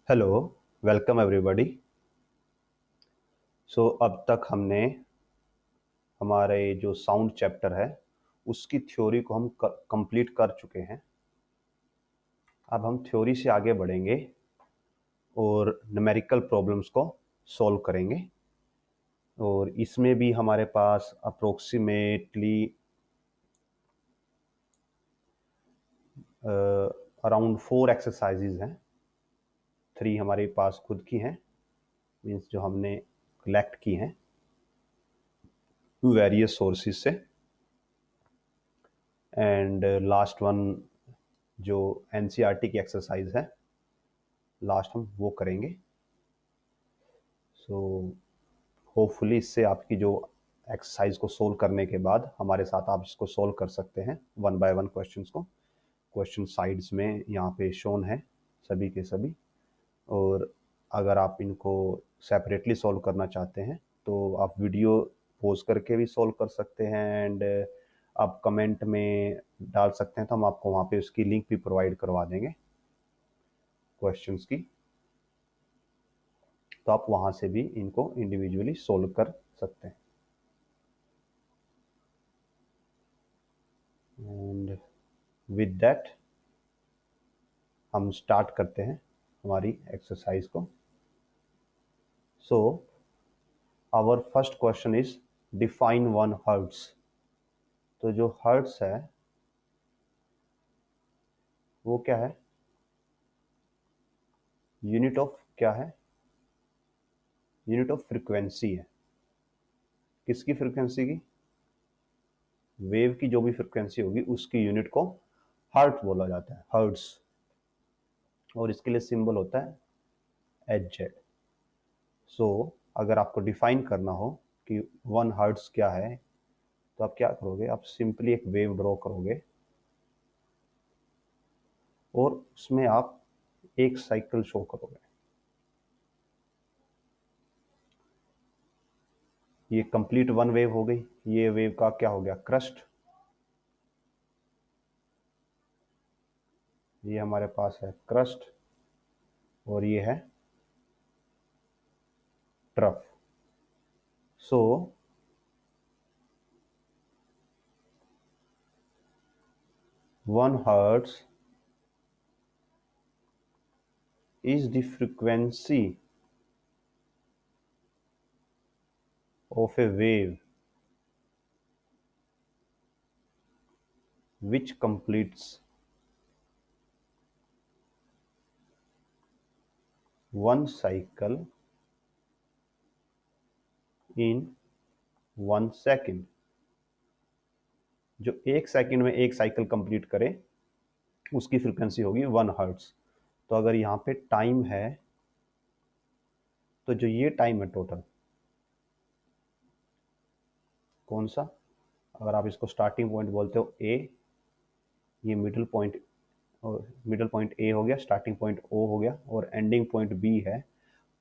Hello, welcome everybody. अब तक हमने हमारे जो साउंड चैप्टर है उसकी थ्योरी को हम कंप्लीट कर चुके हैं। अब हम थ्योरी से आगे बढ़ेंगे और न्यूमेरिकल प्रॉब्लम्स को सॉल्व करेंगे। और इसमें भी हमारे पास अप्रोक्सीमेटली अराउंड 4 एक्सरसाइजेज हैं। 3 हमारे पास खुद की हैं, मीन्स जो हमने कलेक्ट की हैं वेरियस सोर्सेज से, एंड लास्ट वन जो एनसीईआरटी की एक्सरसाइज है लास्ट हम वो करेंगे। होपफुली इससे आपकी जो एक्सरसाइज को सोल्व करने के बाद हमारे साथ आप इसको सोल्व कर सकते हैं वन बाय वन क्वेश्चंस को। क्वेश्चन साइड्स में यहाँ पे शोन है सभी के सभी। और अगर आप इनको सेपरेटली सोल्व करना चाहते हैं तो आप वीडियो पॉज करके भी सोल्व कर सकते हैं, एंड आप कमेंट में डाल सकते हैं तो हम आपको वहाँ पे उसकी लिंक भी प्रोवाइड करवा देंगे क्वेश्चंस की, तो आप वहाँ से भी इनको इंडिविजुअली सोल्व कर सकते हैं। एंड विद दैट हम स्टार्ट करते हैं हमारी एक्सरसाइज को। So our first question is define one hertz. तो जो हर्ट्स है वो क्या है? यूनिट ऑफ क्या है? यूनिट ऑफ फ्रीक्वेंसी है। किसकी फ्रीक्वेंसी की? वेव की जो भी फ्रीक्वेंसी होगी उसकी यूनिट को हर्ट बोला जाता है, हर्ट्स। और इसके लिए सिंबल होता है एच जेड। सो अगर आपको डिफाइन करना हो कि वन हर्ट्स क्या है तो आप क्या करोगे? आप सिंपली एक वेव ड्रॉ करोगे और उसमें आप एक साइकिल शो करोगे। ये कंप्लीट वन वेव हो गई। ये वेव का क्या हो गया? क्रस्ट। ये हमारे पास है क्रस्ट और ये है trough. So one hertz is the frequency of a wave which completes one cycle in 1 second। जो एक सेकंड में एक साइकिल कंप्लीट करे उसकी फ्रीक्वेंसी होगी 1 हर्ट्स। तो अगर यहाँ पे टाइम है तो जो ये टाइम है टोटल कौन सा? अगर आप इसको स्टार्टिंग पॉइंट बोलते हो ए, ये मिडिल पॉइंट, और मिडिल पॉइंट ए हो गया, स्टार्टिंग पॉइंट ओ हो गया और एंडिंग पॉइंट बी है,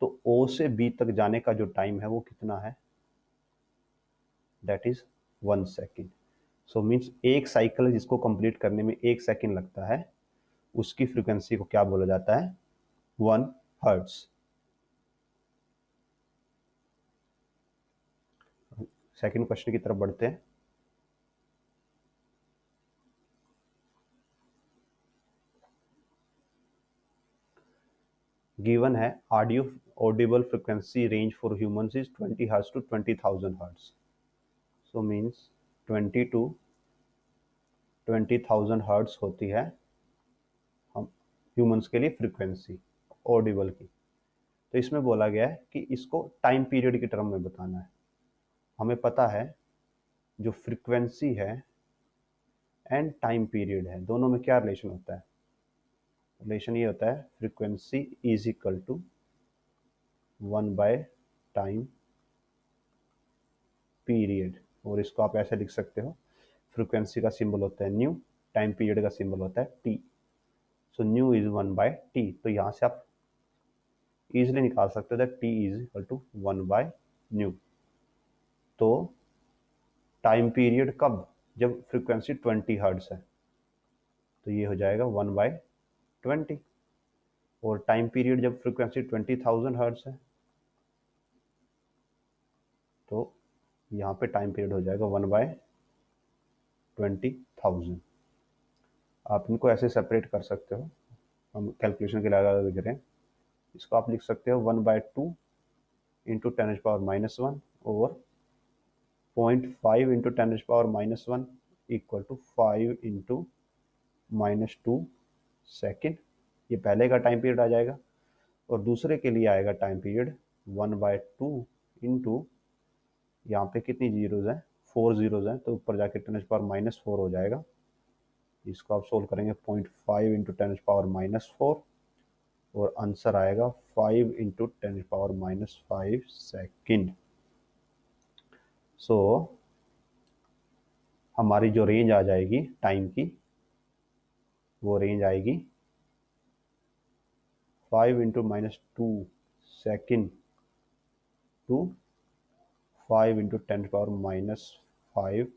तो ओ से बी तक जाने का जो टाइम है वो कितना है? That is 1 second. So means एक साइकिल जिसको कंप्लीट करने में 1 सेकेंड लगता है उसकी फ्रीक्वेंसी को क्या बोला जाता है? 1 हर्ट्स। सेकेंड क्वेश्चन की तरफ बढ़ते हैं। गिवन है audio audible frequency range for humans is 20 hertz to 20,000 hertz. So means 20 to 20,000 hertz होती है हम ह्यूमंस के लिए फ्रीक्वेंसी ऑडिबल की। तो इसमें बोला गया है कि इसको टाइम पीरियड की टर्म में बताना है। हमें पता है जो फ्रीक्वेंसी है एंड टाइम पीरियड है दोनों में क्या रिलेशन होता है? रिलेशन ये होता है frequency is equal to one by time period. और इसको आप ऐसे लिख सकते हो, फ्रीक्वेंसी का सिंबल होता है न्यू, टाइम पीरियड का सिंबल होता है टी। सो न्यू इज 1/टी। तो यहाँ से आप इजिली निकाल सकते हो टी इज इक्वल टू 1/न्यू। तो टाइम पीरियड कब? जब फ्रीक्वेंसी 20 हर्ट्स है तो ये हो जाएगा 1/20। और टाइम पीरियड जब फ्रीक्वेंसी 20,000 हर्ट्ज है तो यहाँ पे टाइम पीरियड हो जाएगा 1/20,000। आप इनको ऐसे सेपरेट कर सकते हो, हम कैलकुलेशन के लिए अलग करें, इसको आप लिख सकते हो 1/2 into 10⁻⁻1 over 0.5 into 10⁻⁻1 equal to 5 into -2 second. ये पहले का टाइम पीरियड आ जाएगा और दूसरे के लिए आएगा टाइम पीरियड 1/2 इंटू, यहाँ पे कितनी जीरोज हैं, 4 जीरोज हैं, तो ऊपर जाके 10⁻⁻4 हो जाएगा। इसको आप सोल्व करेंगे 0.5 इंटू 10⁻⁻4 और आंसर आएगा 5 इंटू 10⁻⁻5 सेकेंड। सो हमारी जो रेंज आ जाएगी टाइम की, वो रेंज आएगी 5 into -2 second to 5 into 10⁻⁻5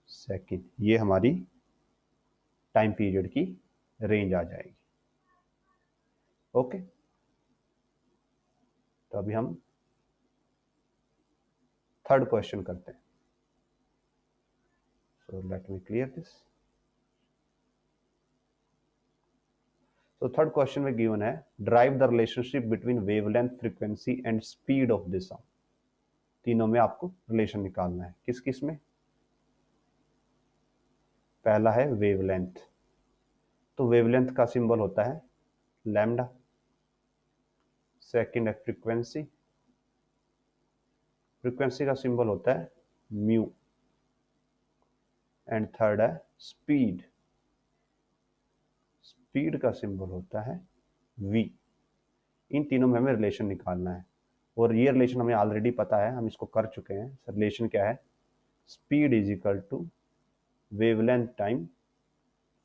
second. ये हमारी टाइम पीरियड की रेंज आ जाएगी। ओके, तो अभी हम थर्ड क्वेश्चन करते हैं। So let me clear this. तो थर्ड क्वेश्चन में गिवन है drive the relationship between wavelength, frequency and speed of the sound. तीनों में आपको रिलेशन निकालना है। किस किस में? पहला है वेवलेंथ, तो वेवलेंथ का सिंबल होता है लैम्डा। सेकंड है फ्रीक्वेंसी, फ्रीक्वेंसी का सिंबल होता है म्यू। एंड थर्ड है स्पीड, स्पीड का सिंबल होता है v। इन तीनों में हमें रिलेशन निकालना है और ये रिलेशन हमें ऑलरेडी पता है, हम इसको कर चुके हैं। रिलेशन क्या है? Speed is equal to wavelength time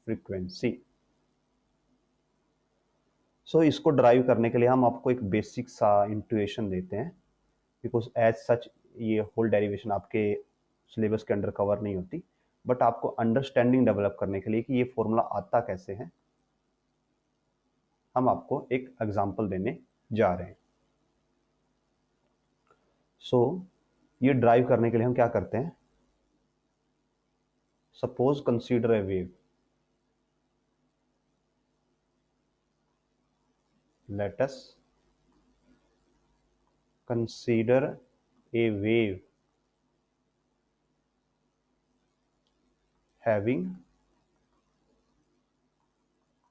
frequency. So इसको ड्राइव करने के लिए हम आपको एक बेसिक सा इंट्यूएशन देते हैं, बिकॉज एज सच ये होल डेरिवेशन आपके सिलेबस के अंडर कवर नहीं होती, बट आपको अंडरस्टैंडिंग डेवलप करने के लिए कि ये फॉर्मूला आता कैसे है, हम आपको एक एग्जांपल देने जा रहे हैं। सो ये ड्राइव करने के लिए हम क्या करते हैं? Suppose consider a wave, let us consider a wave having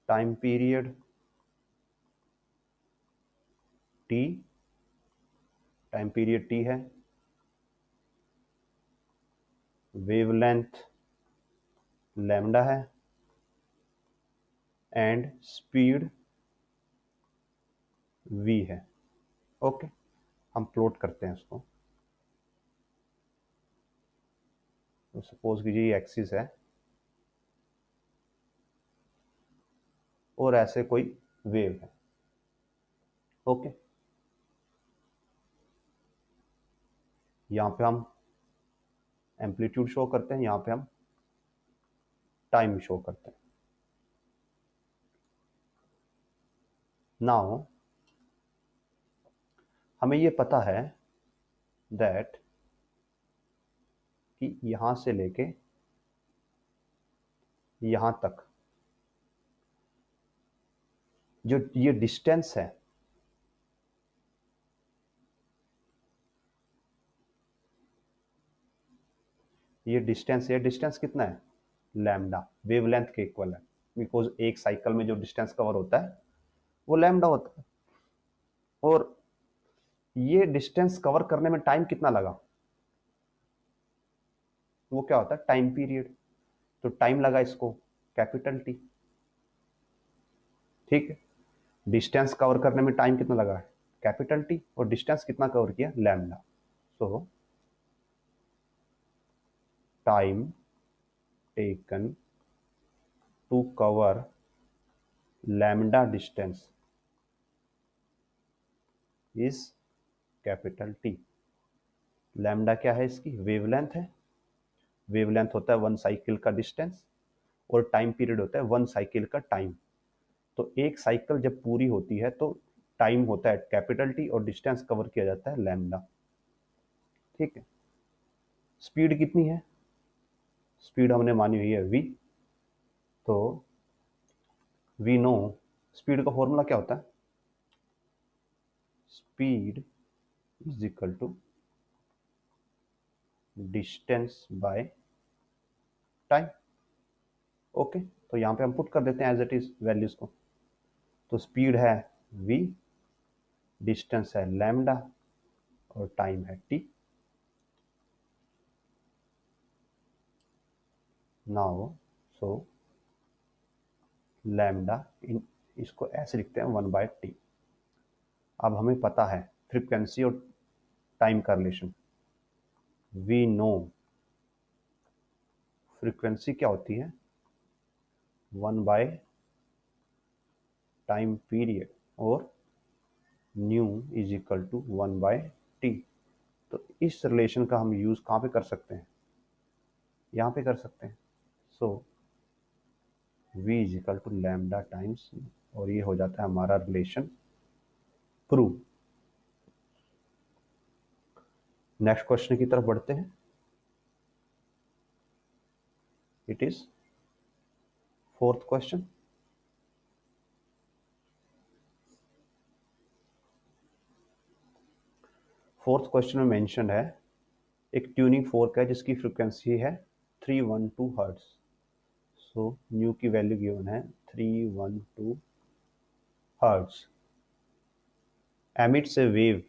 time period t, time period t है, वेवलेंथ लैम्डा है एंड स्पीड v है। ओके, हम प्लॉट करते हैं उसको। तो सपोज कीजिए ये एक्सिस है और ऐसे कोई वेव है। ओके, यहां पे हम एम्पलीट्यूड शो करते हैं, यहां पे हम टाइम शो करते हैं। नाउ हमें ये पता है दैट कि यहां से लेके यहां तक जो ये डिस्टेंस है, ये डिस्टेंस कितना है? लैम्डा, वेवलेंथ के इक्वल है, बिकॉज एक साइकिल में जो डिस्टेंस कवर होता है वो लैम्डा होता है। और ये डिस्टेंस कवर करने में टाइम कितना लगा? वो क्या होता है? Time period. तो टाइम लगा इसको कैपिटल टी। ठीक है, डिस्टेंस कवर करने में टाइम कितना लगा है? Capital T. और डिस्टेंस कितना कवर किया? Lambda. So time taken to cover lambda distance is capital T. Lambda क्या है? इसकी वेवलेंथ है। वेवलेंथ होता है वन साइकिल का डिस्टेंस और टाइम पीरियड होता है वन साइकिल का टाइम। तो एक साइकिल जब पूरी होती है तो टाइम होता है कैपिटल टी और डिस्टेंस कवर किया जाता है लैम्डा। ठीक है, स्पीड कितनी है, स्पीड हमने मानी हुई है v, तो वी नो स्पीड का फॉर्मूला क्या होता है, speed is equal to distance by time. Okay, तो यहां पे हम पुट कर देते हैं एज इट इज वैल्यूज को। तो स्पीड है v, डिस्टेंस है लैम्डा और टाइम है t। नाउ सो लैम्डा इन, इसको ऐसे लिखते हैं 1/t। अब हमें पता है फ्रीक्वेंसी और टाइम का रिलेशन, वी नो फ्रीक्वेंसी क्या होती है 1 टाइम पीरियड और nu is equal to 1/t। तो इस रिलेशन का हम यूज कहाँ पे कर सकते हैं, यहाँ पे कर सकते हैं। So v is equal to lambda times, और ये हो जाता है हमारा रिलेशन प्रूव। नेक्स्ट क्वेश्चन की तरफ बढ़ते हैं। It is fourth question. Fourth question में मेंशन है एक ट्यूनिंग फोर्क है जिसकी फ्रीक्वेंसी है 312 हर्ट्ज। सो न्यू की वैल्यू गिवन है 312 hertz. Emits a wave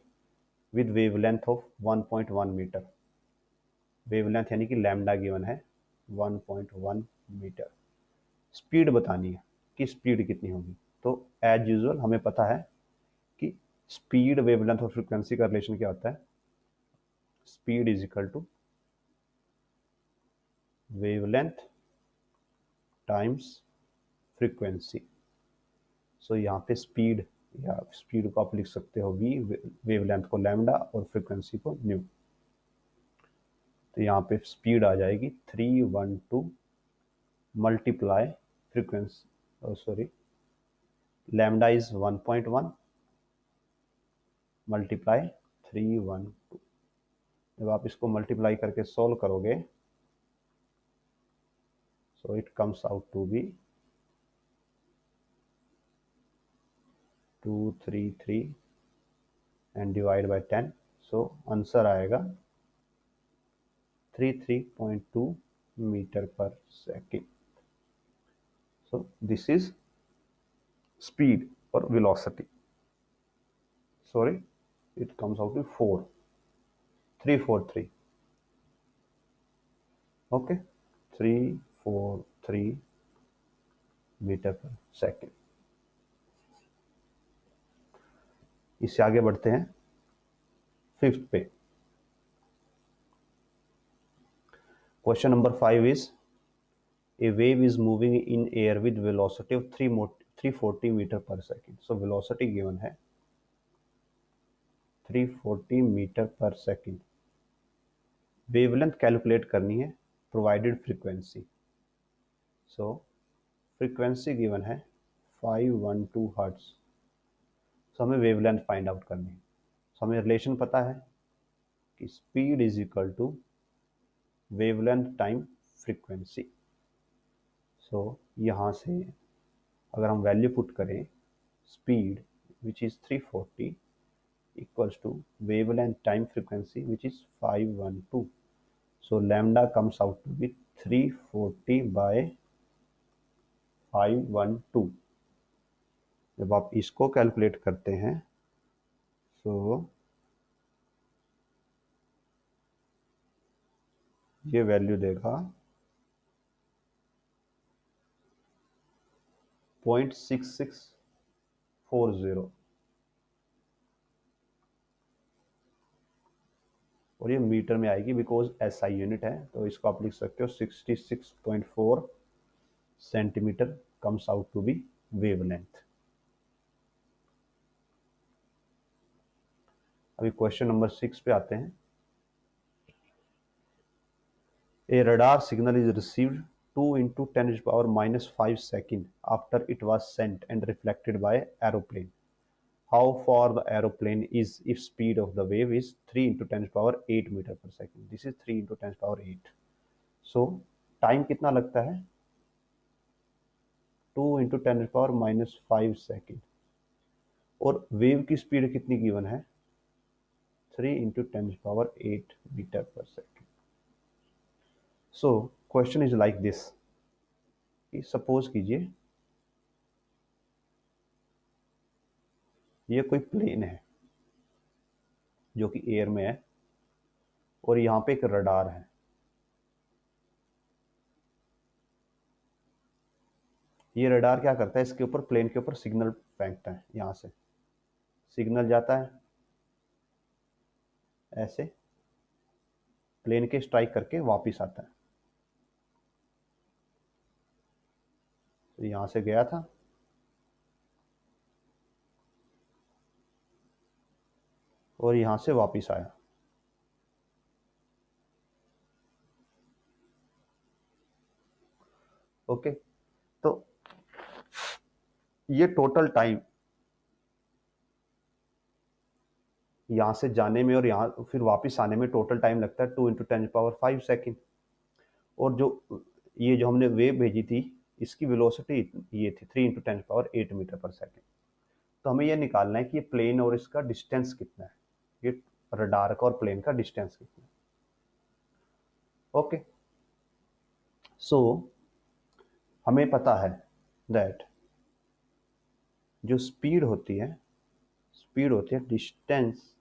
with wavelength of 1.1 metre. Wavelength यानी कि लैम्डा गिवन है 1.1 मीटर। स्पीड बतानी है कि स्पीड कितनी होगी। तो एज यूजुअल हमें पता है कि स्पीड वेवलेंथ और फ्रीक्वेंसी का रिलेशन क्या होता है, speed is equal to wavelength times frequency. So यहाँ पे स्पीड, या स्पीड को आप लिख सकते हो v, वेवलेंथ को लैम्डा और फ्रीक्वेंसी को न्यू। तो यहाँ पे स्पीड आ जाएगी 312 multiply frequency, sorry lambda is 1.1 multiply 312। जब आप इसको मल्टीप्लाई करके सॉल्व करोगे so it comes out to be 233 and divide by 10। So answer आएगा 33.2 metre per second. So this is speed और velocity. Sorry, it comes out to 343। Okay, 343 metre per second. इससे आगे बढ़ते हैं फिफ्थ पे। Question number 5 is a wave is moving in air with velocity of 340 metre per second. So velocity given है 340 metre per second. Wavelength calculate करनी है provided frequency. So frequency given है 512 hertz. सो हमें वेवलेंथ फाइंड आउट करनी है। सो हमें relation पता है कि speed is equal to wavelength time frequency. So यहाँ से अगर हम वैल्यू पुट करें, speed which is 340 equals to wavelength time frequency which is 512. So lambda comes out to be 340 by 512। जब आप इसको कैलकुलेट करते हैं तो ये वैल्यू देगा 0.6640, और ये मीटर में आएगी बिकॉज एसआई यूनिट है। तो इसको आप लिख सकते हो 66.4 centimetre comes out to be wavelength. अभी क्वेश्चन नंबर 6 पे आते हैं। A radar signal is received 2 × 10⁻⁵ second after it was sent and reflected by aeroplane. How far the aeroplane is if speed of the wave is 3 × 10⁸ meter per second. This is 3 × 10⁸. So time कितना लगता है? 2 × 10⁻⁵ second. और wave की speed कितनी given है? 3 × 10⁸ meter per second. So question is like this. Suppose कीजिए ये कोई प्लेन है जो कि एयर में है और यहाँ पे एक रडार है. ये रडार क्या करता है? इसके ऊपर, प्लेन के ऊपर सिग्नल फेंकता है. यहाँ से सिग्नल जाता है ऐसे, प्लेन के स्ट्राइक करके वापस आता है. तो यहाँ से गया था और यहाँ से वापस आया. ओके, तो ये टोटल टाइम यहाँ से जाने में और यहाँ फिर वापस आने में टोटल टाइम लगता है 2 × 10⁵ सेकेंड. और ये जो हमने वेव भेजी थी इसकी वेलोसिटी ये थी 3 × 10⁸ मीटर पर सेकेंड. तो हमें ये निकालना है कि ये प्लेन और इसका डिस्टेंस कितना है, ये रडार का और प्लेन का डिस्टेंस कितना है. ओके, सो हमें पता है दैट जो स्पीड होती है डिस्टेंस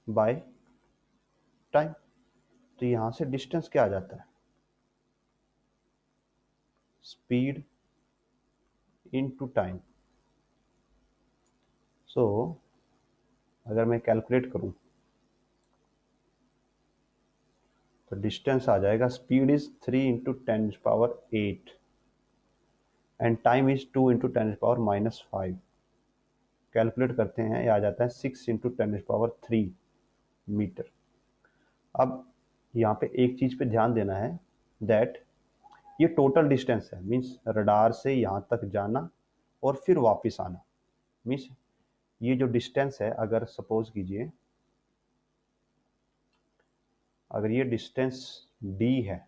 बाय टाइम. तो यहां से डिस्टेंस क्या आ जाता है? Speed into time. सो अगर मैं कैलकुलेट करूं तो डिस्टेंस आ जाएगा, speed is 3 × 10⁸ and time is 2 × 10⁻⁵. Calculate करते हैं, ये आ जाता है 6 × 10⁻³ मीटर. अब यहाँ पे एक चीज पे ध्यान देना है दैट ये टोटल डिस्टेंस है, मीन्स रडार से यहाँ तक जाना और फिर वापस आना. मीन्स ये जो डिस्टेंस है, अगर सपोज कीजिए अगर ये डिस्टेंस d है,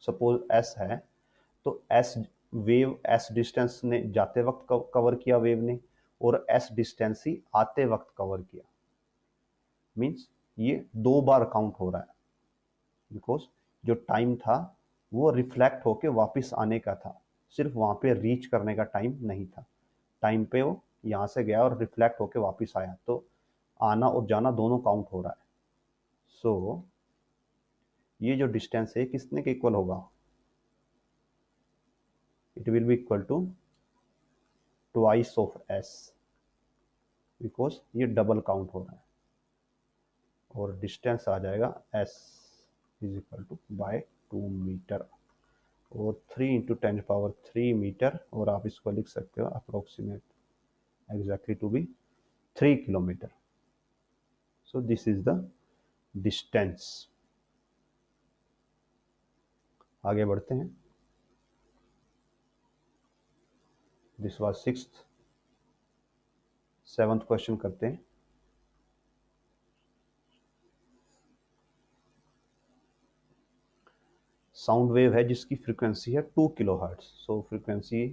सपोज s है, तो s वेव s डिस्टेंस ने जाते वक्त कवर किया वेव ने, और s डिस्टेंस ही आते वक्त कवर किया. मीन्स ये 2 बार काउंट हो रहा है, बिकॉज जो टाइम था वो रिफ्लेक्ट होके वापस आने का था, सिर्फ वहां पे रीच करने का टाइम नहीं था. टाइम पे वो यहाँ से गया और रिफ्लेक्ट होके वापस आया, तो आना और जाना दोनों काउंट हो रहा है. सो ये जो डिस्टेंस है किसने के इक्वल होगा? It will be equal to twice of s, because ये डबल काउंट हो रहा है. और डिस्टेंस आ जाएगा s is equal to by 2 metre और 3 × 10⁻³ मीटर, और आप इसको लिख सकते हो approximate exactly to be 3 kilometre. So this is the distance. आगे बढ़ते हैं. This was 6th. 7th question करते हैं. साउंड वेव है जिसकी फ्रीक्वेंसी है 2 kilohertz. So frequency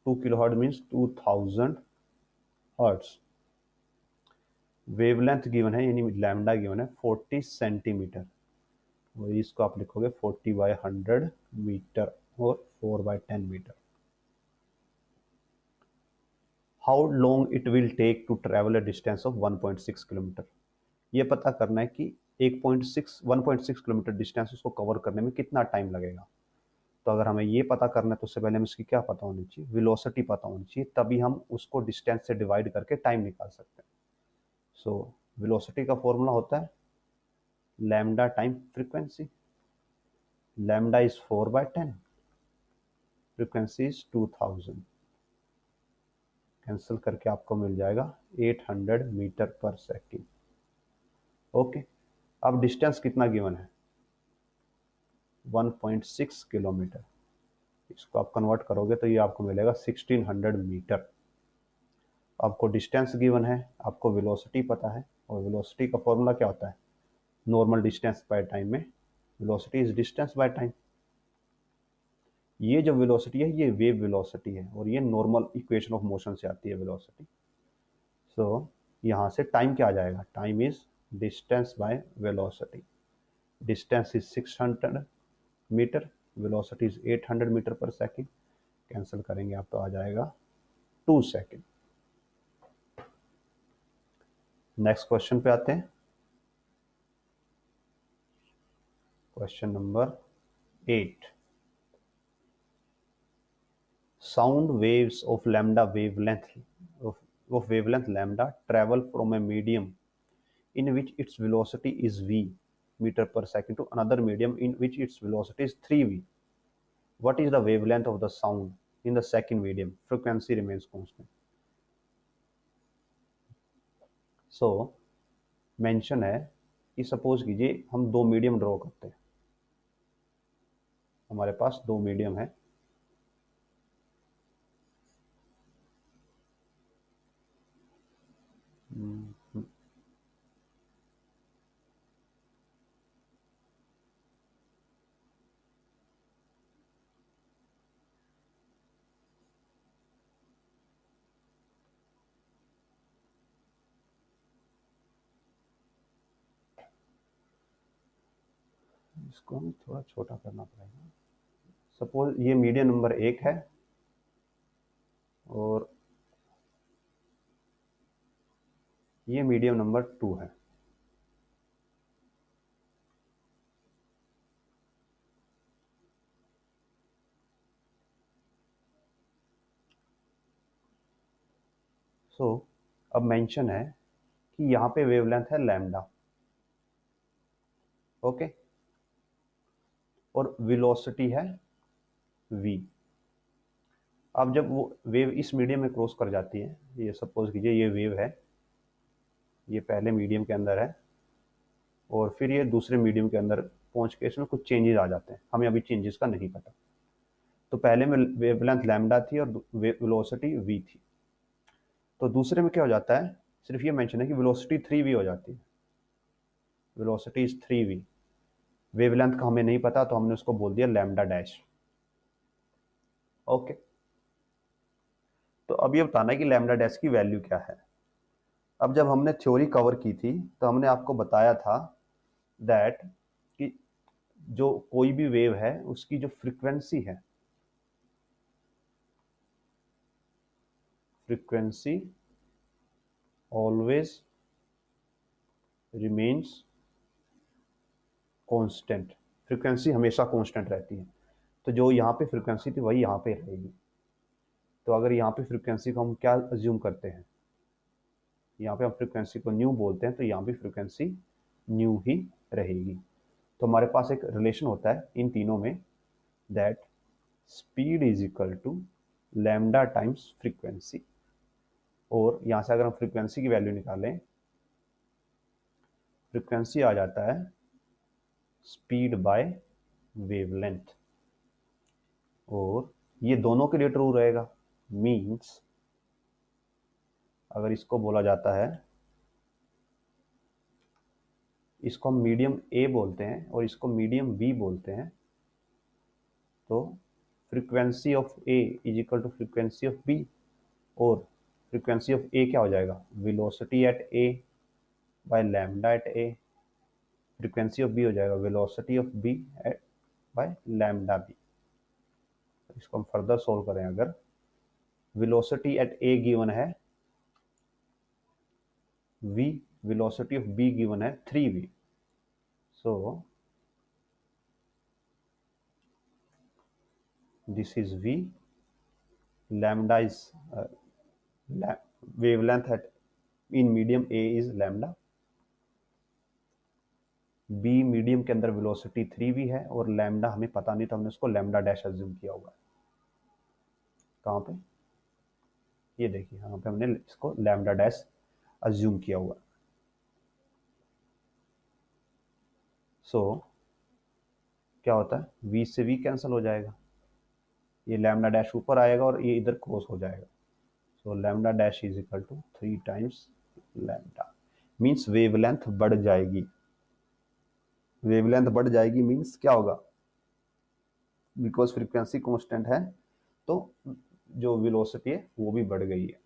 2 kilohertz means 2000 hertz. Wavelength given है, यानी लैम्डा गिवन है 40 सेंटीमीटर, और इसको आप लिखोगे 40/100 मीटर और 4/10 metre. How long it will take to travel a distance of 1.6 kilometre. ये पता करना है कि 1.6 किलोमीटर डिस्टेंस उसको कवर करने में कितना टाइम लगेगा. तो अगर हमें ये पता करना है तो उससे पहले हमें इसकी क्या पता होनी चाहिए? वेलोसिटी पता होनी चाहिए, तभी हम उसको डिस्टेंस से डिवाइड करके टाइम निकाल सकते हैं. सो वेलोसिटी का फॉर्मूला होता है lambda time frequency. Lambda is 4/10, frequency is 2000. Cancel करके आपको मिल जाएगा 800 मीटर पर सेकेंड. ओके, अब डिस्टेंस कितना गिवन है, 1.6 किलोमीटर। इसको आप कन्वर्ट करोगे तो ये आपको मिलेगा 1600 मीटर। आपको डिस्टेंस गिवन है, आपको वेलोसिटी पता है, और वेलोसिटी का फॉर्मूला क्या होता है, नॉर्मल डिस्टेंस बाय टाइम में velocity is distance by time. ये जो वेलोसिटी है ये वेव वेलोसिटी है, और ये नॉर्मल इक्वेशन ऑफ मोशन से आती है वेलोसिटी। सो यहाँ से टाइम क्या आ जाएगा, time is distance by velocity. Distance is 600 metre, velocity is 800 metre per second. Cancel करेंगे आप तो आ जाएगा 2 सेकेंड। नेक्स्ट क्वेश्चन पे आते हैं, question number 8। Sound waves of lambda wavelength lambda travel from a medium in which its velocity is v meter per second to another medium in which its velocity is 3v. What is the wavelength of the sound in the second medium? Frequency remains constant. So mention है कि suppose कीजिए हम दो medium draw करते हैं, हमारे पास दो medium है, इसको हमें थोड़ा छोटा करना पड़ेगा। सपोज ये मीडियम नंबर 1 है और ये मीडियम नंबर 2 है। अब मेंशन है कि यहाँ पे वेवलेंथ है लैम्डा, ओके, और वेलोसिटी है v। अब जब वो वेव इस मीडियम में क्रॉस कर जाती है, ये सपोज कीजिए ये वेव है, ये पहले मीडियम के अंदर है और फिर ये दूसरे मीडियम के अंदर पहुंच के इसमें कुछ चेंजेस आ जाते हैं, हमें अभी चेंजेस का नहीं पता। तो पहले में वेवलेंथ लैम्डा थी और वेलोसिटी v थी, तो दूसरे में क्या हो जाता है, सिर्फ ये मेंशन है कि वेलोसिटी 3v हो जाती है, वेलोसिटी इज 3v। वेवलेंथ का हमें नहीं पता तो हमने उसको बोल दिया लैम्डा डैश, ओके। तो अब ये बताना है कि लैम्डा डैश की वैल्यू क्या है। अब जब हमने थ्योरी कवर की थी तो हमने आपको बताया था दैट कि जो कोई भी वेव है उसकी जो फ्रीक्वेंसी है, frequency always remains constant, frequency हमेशा कांस्टेंट रहती है। तो जो यहाँ पे फ्रीक्वेंसी थी वही यहाँ पे रहेगी। तो अगर यहाँ पे फ्रीक्वेंसी को हम क्या अज्यूम करते हैं, यहाँ पे हम फ्रीक्वेंसी को न्यू बोलते हैं, तो यहाँ भी फ्रीक्वेंसी न्यू ही रहेगी। तो हमारे पास एक रिलेशन होता है इन तीनों में, that speed is equal to lambda times frequency. और यहाँ से अगर हम फ्रीक्वेंसी की वैल्यू निकालें, फ्रीक्वेंसी आ जाता है स्पीड बाय वेवलेंथ, और ये दोनों के लिए ट्रू रहेगा। मीन्स अगर इसको बोला जाता है, इसको हम मीडियम ए बोलते हैं और इसको मीडियम बी बोलते हैं, तो frequency of A is equal to frequency of B, और फ्रीक्वेंसी ऑफ ए क्या हो जाएगा, velocity at A by lambda at A. Frequency of B हो जाएगा velocity of B at by lambda B. इसको हम फर्दर सोल्व करें, अगर वेलोसिटी एट ए गिवन है v, velocity of b given है 3v, so this is v, lambda is wavelength at in medium a is lambda, b medium के अंदर velocity 3v है, और लैम्डा हमें पता नहीं तो हमने उसको लैम्डा डैश अज्यूम किया हुआ है। कहाँ पे, ये देखिए यहाँ पे हमने इसको लैम्डा डैश अज्यूम किया हुआ है। सो क्या होता है, v से v कैंसिल हो जाएगा, ये लैम्डा डैश ऊपर आएगा और ये इधर क्रॉस हो जाएगा। So lambda dash is equal to 3 times lambda, means wavelength बढ़ जाएगी। वेवलेंथ बढ़ जाएगी मीन्स क्या होगा, बिकॉज फ्रीक्वेंसी कांस्टेंट है तो जो वेलोसिटी है वो भी बढ़ गई है।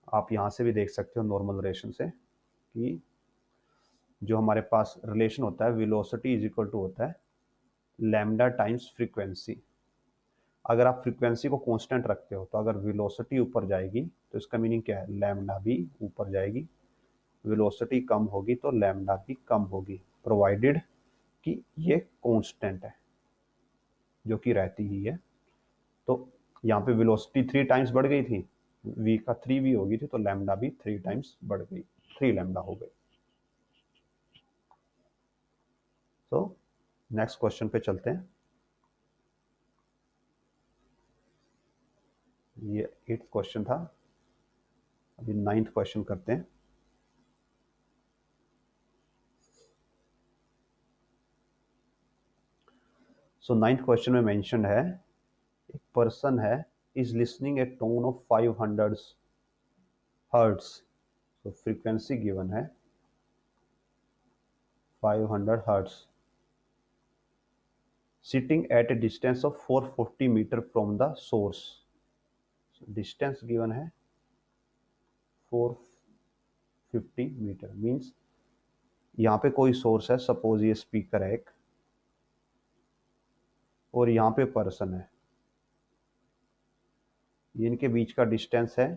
आप यहाँ से भी देख सकते हो नॉर्मल रिलेशन से कि जो हमारे पास रिलेशन होता है वेलोसिटी इज इक्वल टू होता है लैम्डा टाइम्स फ्रीक्वेंसी। अगर आप फ्रीक्वेंसी को कांस्टेंट रखते हो तो अगर वेलोसिटी ऊपर जाएगी तो इसका मीनिंग क्या है, लैम्डा भी ऊपर जाएगी। वेलोसिटी कम होगी तो लैम्डा भी कम होगी, प्रोवाइडेड कि ये कांस्टेंट है, जो कि रहती ही है। तो यहाँ पे वेलोसिटी 3 टाइम्स बढ़ गई थी, v का 3v होगी थी, तो लैम्डा भी 3 टाइम्स बढ़ गई, 3 लैम्डा हो गई। तो नेक्स्ट क्वेश्चन पे चलते हैं। ये 8th क्वेश्चन था, अभी 9th क्वेश्चन करते हैं। सो 9th क्वेश्चन में मेंशन है, एक पर्सन है is listening a tone of 500 hertz. So frequency given है 500 hertz, sitting at a distance of 440 metre from the source. Distance given है 450 मीटर, मीन्स यहाँ पे कोई सोर्स है, सपोज ये स्पीकर है एक, और यहाँ पे पर्सन है, इनके बीच का डिस्टेंस है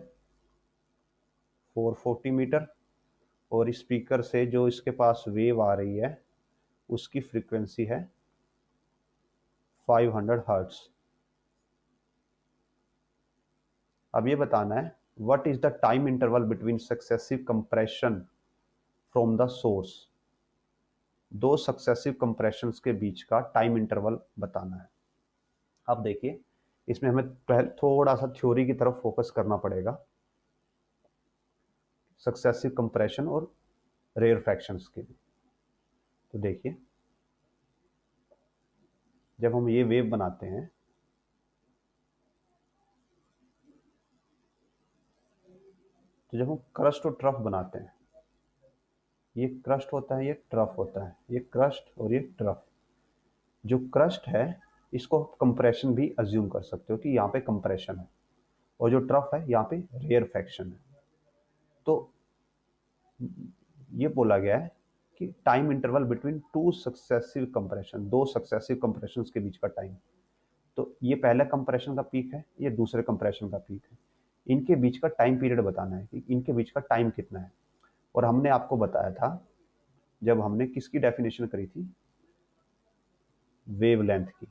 440 मीटर, और स्पीकर से जो इसके पास वेव आ रही है उसकी फ्रीक्वेंसी है 500 हर्ट्ज। अब ये बताना है what is the time interval between successive compression from the source. दो सक्सेसिव कंप्रेशंस के बीच का टाइम इंटरवल बताना है। अब देखिए इसमें हमें पहले थोड़ा सा थ्योरी की तरफ फोकस करना पड़ेगा, सक्सेसिव कंप्रेशन और रेयरफैक्शंस के लिए। तो देखिए जब हम ये वेव बनाते हैं तो जब हम क्रस्ट और ट्रफ बनाते हैं, ये क्रस्ट होता है, ये ट्रफ होता है, ये क्रस्ट और ये ट्रफ। जो क्रस्ट है इसको कंप्रेशन भी अज्यूम कर सकते हो कि यहाँ पे कंप्रेशन है, और जो ट्रफ है यहाँ पे रेयरफैक्शन है। तो ये बोला गया है कि time interval between two successive compression, दो सक्सेसिव कंप्रेशन के बीच का टाइम। तो ये पहला कंप्रेशन का पीक है, ये दूसरे कंप्रेशन का पीक है, इनके बीच का टाइम पीरियड बताना है कि इनके बीच का टाइम कितना है। और हमने आपको बताया था जब हमने किसकी डेफिनेशन करी थी, वेवलेंथ की,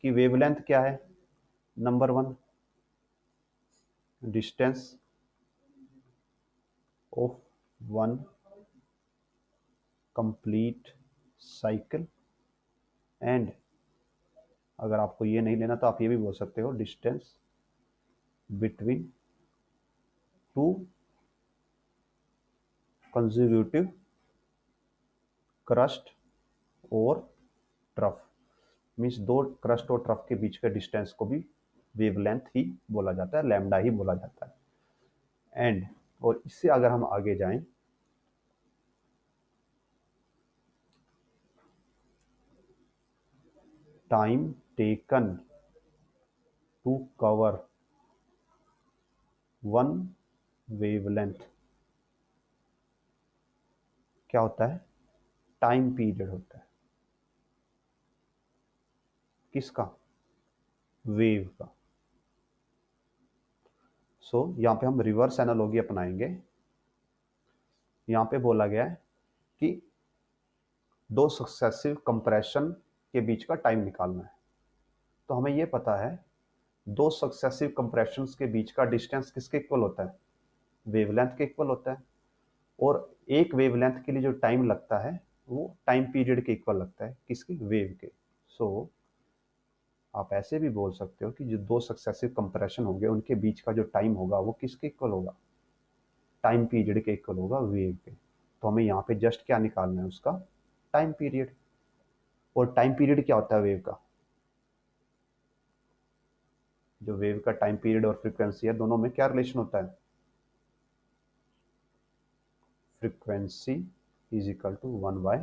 कि वेवलेंथ क्या है, number 1 distance of one complete cycle, and अगर आपको ये नहीं लेना तो आप ये भी बोल सकते हो distance between two consecutive crust और ट्रफ, मीन्स दो क्रस्ट और ट्रफ के बीच के डिस्टेंस को भी वेवलेंथ ही बोला जाता है, लैम्डा ही बोला जाता है। एंड और इससे अगर हम आगे जाएं, time taken to cover one wavelength क्या होता है, टाइम पीरियड होता है, किसका, वेव का। सो यहाँ पे हम रिवर्स एनालॉजी अपनाएंगे। यहाँ पे बोला गया है कि दो सक्सेसिव कंप्रेशन के बीच का टाइम निकालना है। तो हमें ये पता है दो सक्सेसिव कंप्रेशंस के बीच का डिस्टेंस किसके इक्वल होता है, वेवलेंथ के इक्वल होता है, और एक वेवलेंथ के लिए जो टाइम लगता है वो टाइम पीरियड के इक्वल लगता है, किसके, वेव के। सो आप ऐसे भी बोल सकते हो कि जो दो सक्सेसिव कंप्रेशन होंगे उनके बीच का जो टाइम होगा वो किसके इक्वल होगा, टाइम पीरियड के इक्वल होगा, वेव के। तो हमें यहाँ पे जस्ट क्या निकालना है, उसका टाइम पीरियड। और टाइम पीरियड क्या होता है वेव का? जो वेव का टाइम पीरियड और फ्रीक्वेंसी है, दोनों में क्या रिलेशन होता है? Frequency is equal to 1 by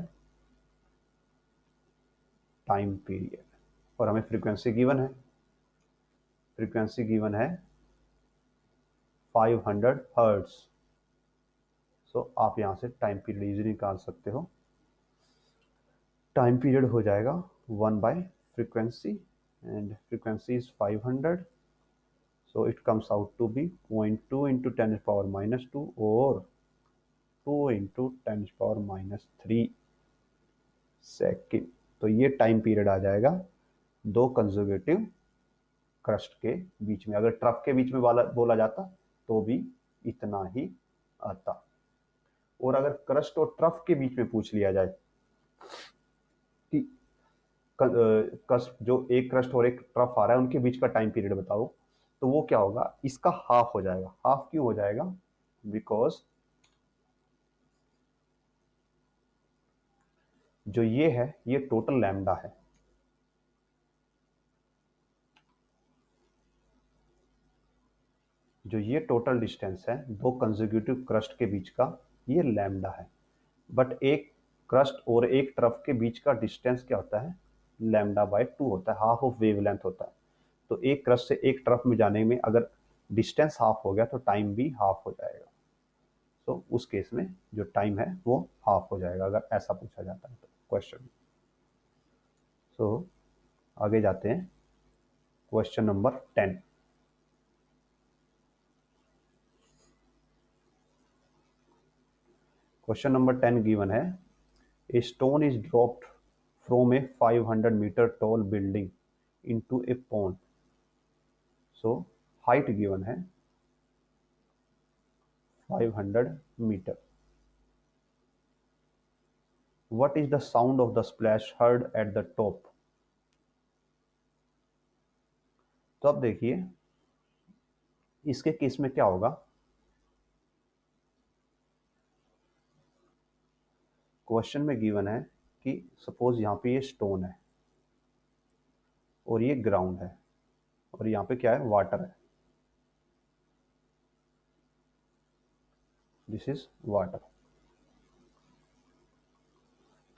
time period. और हमें फ्रीक्वेंसी गिवन है, फ्रीक्वेंसी गिवन है 500 हर्ट्ज। सो आप यहां से टाइम पीरियड इजीली निकाल सकते हो। टाइम पीरियड हो जाएगा 1 bye frequency, and frequency is 500, so it comes out to be 0.2 into 10 power minus 2 or 2 into 10 power minus 3 second. तो ये टाइम पीरियड आ जाएगा दो कंजर्वेटिव क्रस्ट के बीच में। अगर ट्रफ के बीच में बोला जाता तो भी इतना ही आता। और अगर क्रस्ट और ट्रफ के बीच में पूछ लिया जाए कि क्रस्ट, जो एक क्रस्ट और एक ट्रफ आ रहा है उनके बीच का टाइम पीरियड बताओ, तो वो क्या होगा? इसका हाफ हो जाएगा। हाफ क्यों हो जाएगा? बिकॉज जो ये है ये टोटल लैम्डा है, जो ये टोटल डिस्टेंस है दो कंसेक्यूटिव क्रस्ट के बीच का, ये लैम्डा है। बट एक क्रस्ट और एक ट्रफ के बीच का डिस्टेंस क्या होता है? लैम्डा बाय 2 होता है, हाफ ऑफ वेवलेंथ होता है। तो एक क्रस्ट से एक ट्रफ में जाने में अगर डिस्टेंस हाफ हो गया तो टाइम भी हाफ हो जाएगा। तो उस केस में जो टाइम है वो हाफ हो जाएगा, अगर ऐसा पूछा जाता है तो क्वेश्चन। सो आगे जाते हैं, question number 10। Question number 10 given है, a stone is dropped from a 500 metre tall building into a pond. So height given है 500 metre. What is the sound of the splash heard at the top? तो अब देखिए इसके case में क्या होगा। Question में गिवन है कि सपोज यहां पे ये स्टोन है और ये ग्राउंड है और यहां पे क्या है? वाटर है। This is water.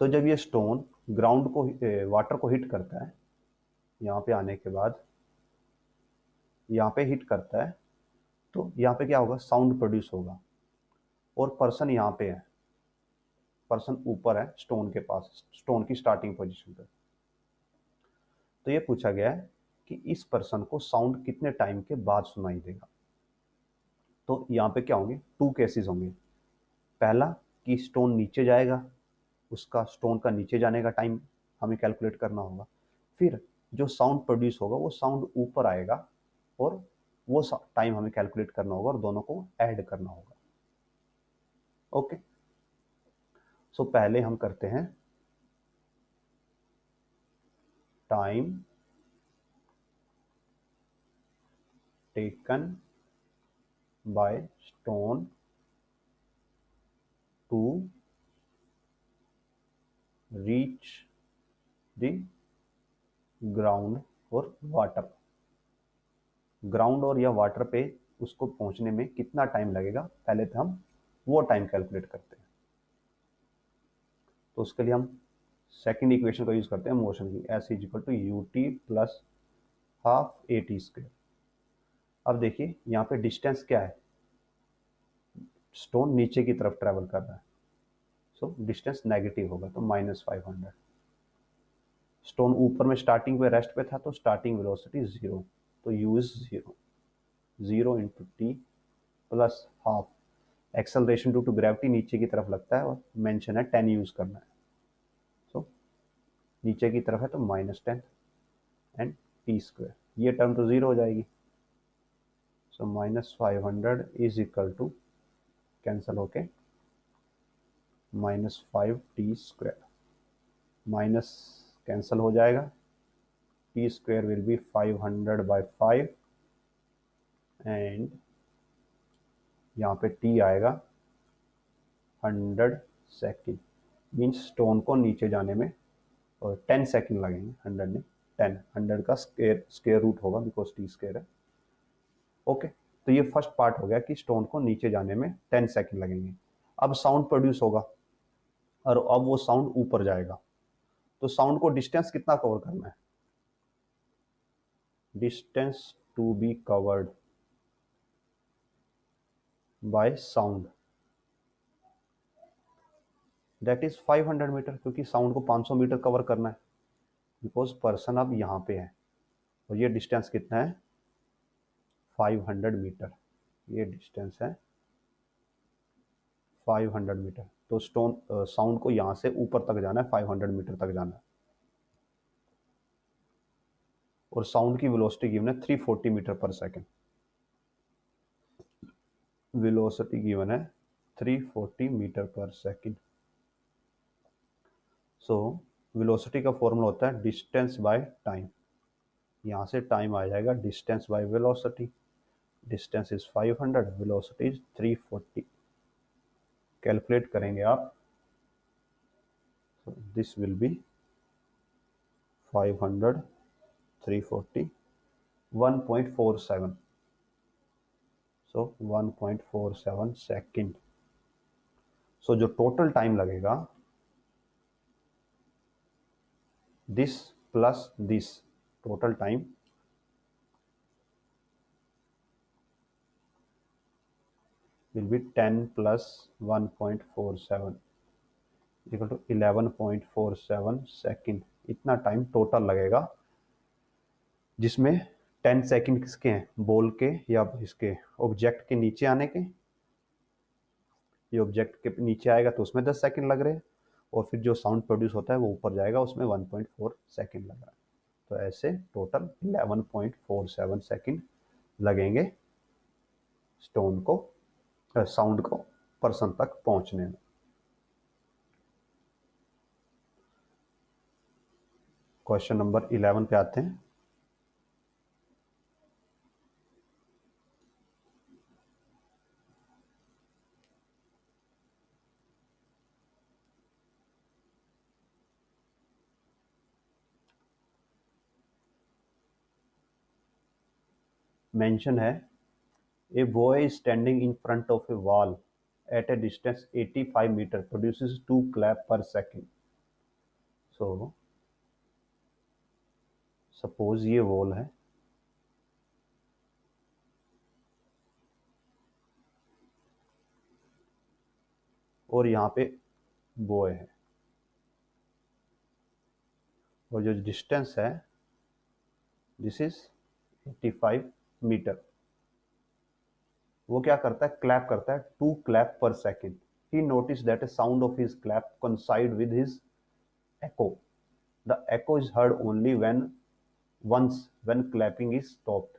तो जब ये स्टोन ग्राउंड को वाटर को हिट करता है, यहां पे आने के बाद यहां पे हिट करता है, तो यहां पे क्या होगा? साउंड प्रोड्यूस होगा। और पर्सन यहां पे है, पर्सन ऊपर है स्टोन के पास, स्टोन की स्टार्टिंग पोजीशन पे। तो ये पूछा गया है कि इस पर्सन को साउंड कितने टाइम के बाद सुनाई देगा। तो यहाँ पे क्या होंगे? 2 केसेस होंगे। पहला कि स्टोन नीचे जाएगा, उसका स्टोन का नीचे जाने का टाइम हमें कैलकुलेट करना होगा। फिर जो साउंड प्रोड्यूस होगा वो साउंड ऊपर आएगा और वो टाइम हमें कैलकुलेट करना होगा और दोनों को ऐड करना होगा। ओके, सो पहले हम करते हैं time taken by stone to reach the ground और वाटर। ग्राउंड और या वाटर पे उसको पहुंचने में कितना टाइम लगेगा, पहले तो हम वो टाइम कैलकुलेट करते हैं। तो उसके लिए हम सेकंड इक्वेशन का यूज करते हैं मोशन की, S is equal to U T plus half A T square. अब देखिए यहाँ पे डिस्टेंस क्या है? स्टोन नीचे की तरफ ट्रेवल कर रहा है, सो डिस्टेंस नेगेटिव होगा तो -500। स्टोन ऊपर में स्टार्टिंग पे रेस्ट पे था तो स्टार्टिंग वेलोसिटी 0, तो U is 0। 0 into T plus half. Acceleration due to gravity नीचे की तरफ लगता है और मेंशन है 10 यूज करना है, सो नीचे की तरफ है तो -10 एंड टी स्क्वायर। ये टर्म तो 0 हो जाएगी, सो -500 इज इक्वल टू कैंसिल होके -5 टी स्क्वायर। माइनस कैंसिल हो जाएगा, T square will be 500/5 and यहाँ पे टी आएगा 100 सेकेंड। मीन्स स्टोन को नीचे जाने में और 10 सेकंड लगेंगे, 100 नहीं 10, 100 का स्क्वायर रूट होगा बिकॉज टी स्क्वायर है। ओके, तो ये फर्स्ट पार्ट हो गया कि स्टोन को नीचे जाने में 10 सेकंड लगेंगे। अब साउंड प्रोड्यूस होगा और अब वो साउंड ऊपर जाएगा, तो साउंड को डिस्टेंस कितना कवर करना है? Distance to be covered by sound that is 500 metre, क्योंकि साउंड को 500 मीटर कवर करना है बिकॉज पर्सन अब यहाँ पे है और ये डिस्टेंस कितना है? 500 मीटर। ये डिस्टेंस है 500 मीटर। तो स्टोन साउंड को यहाँ से ऊपर तक जाना है, 500 मीटर तक जाना है। और साउंड की वेलोसिटी गिवन है 340 metre per second. Velocity given है 340 metre per second. So velocity का फॉर्मूला होता है डिस्टेंस बाय टाइम। यहाँ से टाइम आ जाएगा distance by velocity. Distance is 500, velocity is 340। Calculate करेंगे आप, this will be 500 340 1.47, so 1.47 second. So जो टोटल टाइम लगेगा this plus this, total time will be 10 plus 1.47 equal to 11.47 second. इतना time total लगेगा, जिसमें 10 सेकेंड किसके हैं? बॉल के या इसके ऑब्जेक्ट के नीचे आने के। ये ऑब्जेक्ट के नीचे आएगा तो उसमें 10 सेकेंड लग रहे हैं, और फिर जो साउंड प्रोड्यूस होता है वो ऊपर जाएगा, उसमें 1.4 सेकेंड लग रहा है। तो ऐसे टोटल 11.47 सेकेंड लगेंगे स्टोन को साउंड को पर्सन तक पहुंचने में। क्वेश्चन नंबर 11 पे आते हैं। मेंशन है a boy standing in front of a wall at a distance 85 metre produces 2 clap per second. So suppose ये वॉल है, और यहाँ पे बॉय है, और जो डिस्टेंस है दिस इज 85 मीटर। वो क्या करता है? क्लैप करता है 2 clap per second. He notice that A sound of his clap coincide with his echo. The echo is heard only once when clapping is stopped.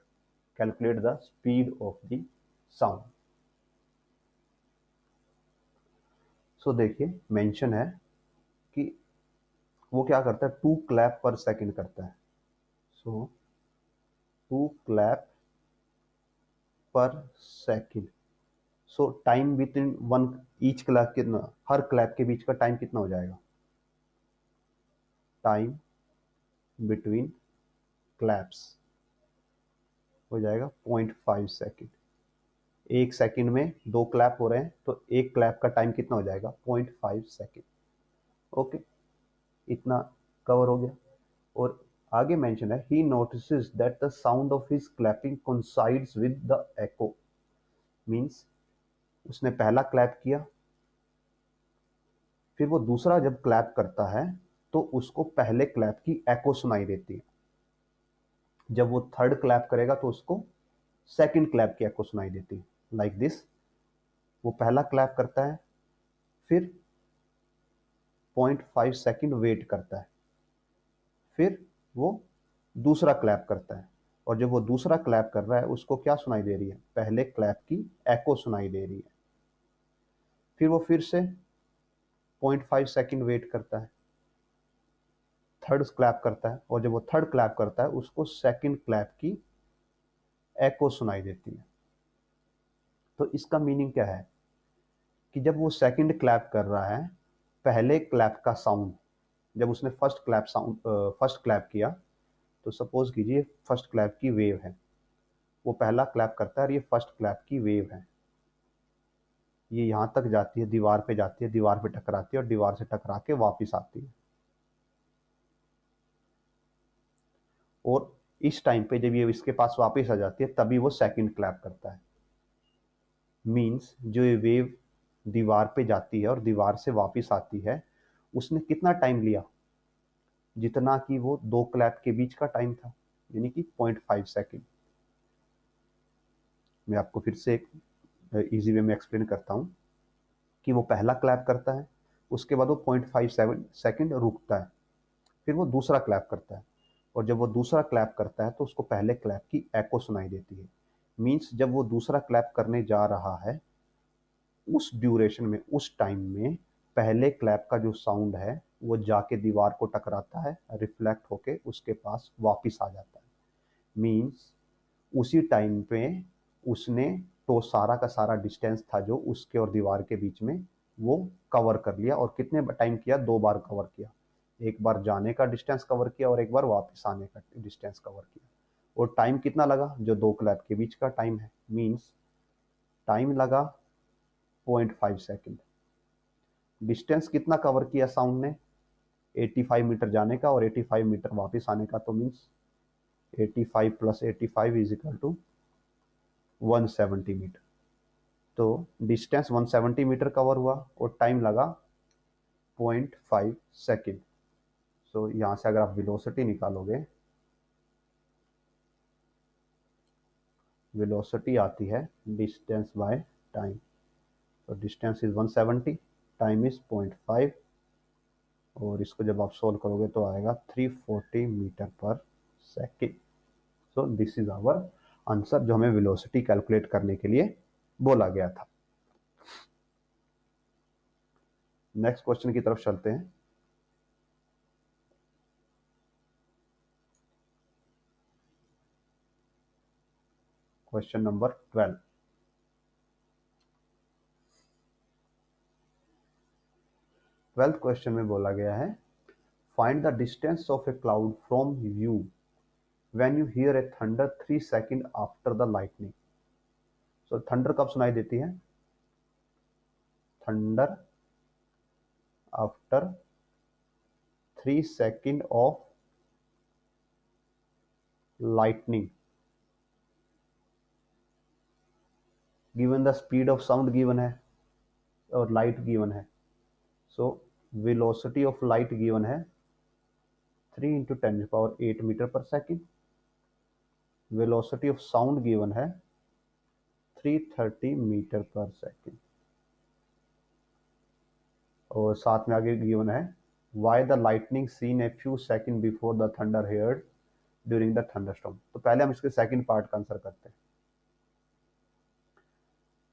Calculate the speed of the sound. सो देखिए mention है कि वो क्या करता है? 2 clap per second करता है। सो 2 clap per second. सो time within one each clap कितना, हर क्लैप के बीच का टाइम कितना हो जाएगा? टाइम बिटवीन क्लैप्स हो जाएगा 0.5 सेकेंड। एक सेकेंड में 2 क्लैप हो रहे हैं, तो एक क्लैप का टाइम कितना हो जाएगा? 0.5 सेकेंड। ओके, इतना कवर हो गया। और आगे मेंशन है he notices that the sound of his clapping coincides with the echo. Means उसने पहला क्लैप किया, फिर वो दूसरा जब क्लैप करता है तो उसको पहले क्लैप की एको सुनाई देती है। जब वो थर्ड क्लैप करेगा तो उसको सेकंड क्लैप की एको सुनाई देती है, लाइक दिस। वो पहला क्लैप करता है, फिर 0.5 सेकंड वेट करता है, फिर वो दूसरा क्लैप करता है, और जब वो दूसरा क्लैप कर रहा है उसको क्या सुनाई दे रही है? पहले क्लैप की एको सुनाई दे रही है। फिर वो फिर से 0.5 सेकंड वेट करता है, थर्ड क्लैप करता है, और जब वो थर्ड क्लैप करता है उसको सेकंड क्लैप की एको सुनाई देती है। तो इसका मीनिंग क्या है कि जब वो सेकंड क्लैप कर रहा है पहले क्लैप का साउंड, जब उसने फर्स्ट क्लैप किया, तो सपोज कीजिए फर्स्ट क्लैप की वेव है, वो पहला क्लैप करता है और ये फर्स्ट क्लैप की वेव है, ये यहाँ तक जाती है, दीवार पे जाती है, दीवार पे टकराती है और दीवार से टकरा के वापस आती है। और इस टाइम पे जब ये इसके पास वापस आ जाती है तभी वो सेकंड क्लैप करता है। मींस जो ये वेव दीवार पे जाती है और दीवार से वापस आती है, उसने कितना टाइम लिया, जितना कि वो दो क्लैप के बीच का टाइम था, यानी कि 0.5 सेकेंड। मैं आपको फिर से एक इजी वे में एक्सप्लेन करता हूँ कि वो पहला क्लैप करता है, उसके बाद वो 0.57 सेकेंड रुकता है, फिर वो दूसरा क्लैप करता है, और जब वो दूसरा क्लैप करता है तो उसको पहले क्लैप की एको सुनाई देती है। मीन्स जब वो दूसरा क्लैप करने जा रहा है, उस ड्यूरेशन में, उस टाइम में पहले क्लैप का जो साउंड है वो जाके दीवार को टकराता है, रिफ्लेक्ट होके उसके पास वापस आ जाता है। मीन्स उसी टाइम पे उसने तो सारा का सारा डिस्टेंस था जो उसके और दीवार के बीच में, वो कवर कर लिया। और कितने टाइम किया, 2 बार कवर किया, एक बार जाने का डिस्टेंस कवर किया और एक बार वापस आने का डिस्टेंस कवर किया। और टाइम कितना लगा, जो 2 क्लैप के बीच का टाइम है, मीन्स टाइम लगा 0.5 सेकेंड। डिस्टेंस कितना कवर किया साउंड ने, 85 मीटर जाने का और 85 मीटर वापस आने का, तो means 85 plus 85 is equal to 170 metre. तो डिस्टेंस 170 मीटर कवर हुआ और टाइम लगा 0.5 सेकेंड। सो यहाँ से अगर आप वेलोसिटी निकालोगे, वेलोसिटी आती है डिस्टेंस बाय टाइम। तो डिस्टेंस इज 170, टाइम इज 0.5, और इसको जब आप सोल्व करोगे तो आएगा 340 metre per second. So this is our answer, जो हमें वेलोसिटी कैलकुलेट करने के लिए बोला गया था। नेक्स्ट क्वेश्चन की तरफ चलते हैं। Question number 12। 12th क्वेश्चन में बोला गया है, find the distance of A cloud from view when you here A thunder 3 second after the lightning. So thunder कब सुनाई देती है, thunder after 3 second of lightning, given the speed of sound given है और light given है, so velocity of light given है 3 into 10 to power 8 metre per second, velocity of sound given है 330 metre per second, और साथ में आगे given है why the lightning seen a few second before the thunder heard during the thunderstorm। तो पहले हम इसके सेकंड पार्ट का आंसर करते हैं।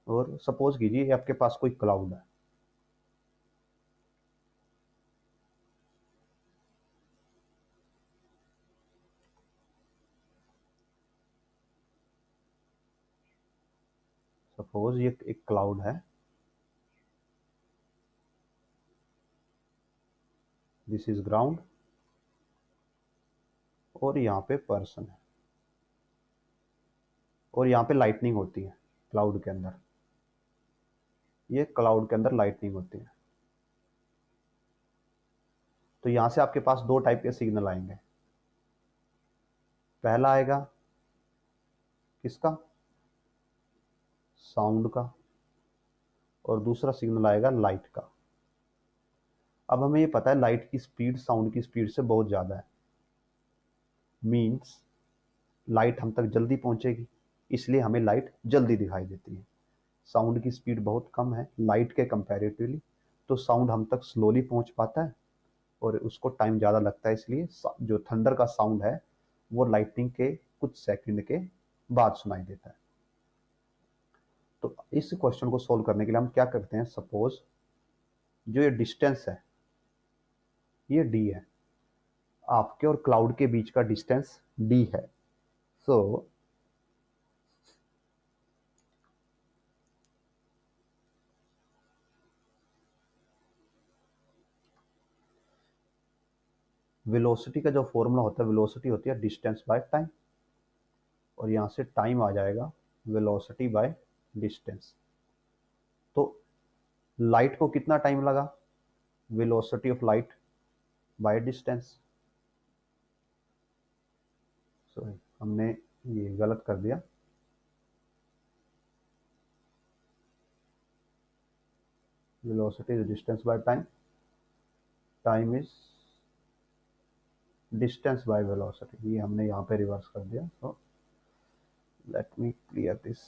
और सपोज कीजिए आपके पास कोई क्लाउड है, सपोज ये एक क्लाउड है, दिस इज ग्राउंड, और यहाँ पे पर्सन है, और यहाँ पे लाइटनिंग होती है क्लाउड के अंदर, ये क्लाउड के अंदर लाइटनिंग होती है। तो यहाँ से आपके पास दो टाइप के सिग्नल आएंगे, पहला आएगा किसका, साउंड का, और दूसरा सिग्नल आएगा लाइट का। अब हमें ये पता है लाइट की स्पीड साउंड की स्पीड से बहुत ज़्यादा है, मीन्स लाइट हम तक जल्दी पहुंचेगी, इसलिए हमें लाइट जल्दी दिखाई देती है। साउंड की स्पीड बहुत कम है लाइट के कंपैरेटिवली, तो साउंड हम तक स्लोली पहुंच पाता है और उसको टाइम ज़्यादा लगता है, इसलिए जो थंडर का साउंड है वो लाइटनिंग के कुछ सेकंड के बाद सुनाई देता है। तो इस क्वेश्चन को सोल्व करने के लिए हम क्या करते हैं, सपोज जो ये डिस्टेंस है ये डी है, आपके और क्लाउड के बीच का डिस्टेंस डी है। सो वेलोसिटी का जो फॉर्मूला होता है, वेलोसिटी होती है डिस्टेंस बाय टाइम, और यहाँ से टाइम आ जाएगा वेलोसिटी बाय डिस्टेंस। तो लाइट को कितना टाइम लगा, velocity of light by distance. Sorry, हमने ये गलत कर दिया, velocity is distance by time, time is distance by velocity, ये हमने यहाँ पे रिवर्स कर दिया। सो let me clear this.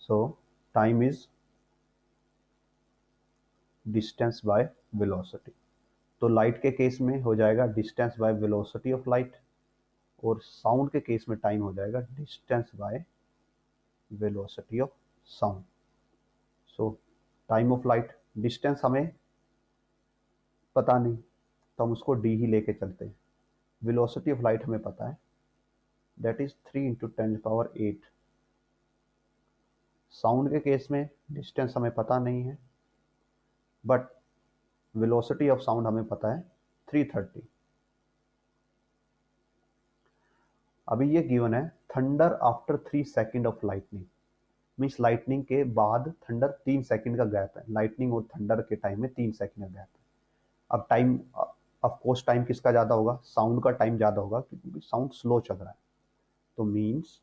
So time is distance by velocity. तो लाइट के केस में हो जाएगा distance by velocity of light, और साउंड के केस में टाइम हो जाएगा distance by velocity of sound. So time of light, distance हमें पता नहीं तो हम उसको डी ही लेके चलते हैं। वेलोसिटी ऑफ लाइट हमें पता है, दैट इज 3 × 10⁸। साउंड के केस में डिस्टेंस हमें पता नहीं है, बट वेलोसिटी ऑफ साउंड हमें पता है 330। अभी ये गिवन है thunder after 3 second of lightning, means lightning के बाद थंडर 3 सेकेंड का गैप है, लाइटनिंग और थंडर के टाइम में 3 सेकेंड का गैप है। अब टाइम, ऑफ कोर्स टाइम किसका ज़्यादा होगा, साउंड का टाइम ज़्यादा होगा क्योंकि साउंड स्लो चल रहा है। तो मीन्स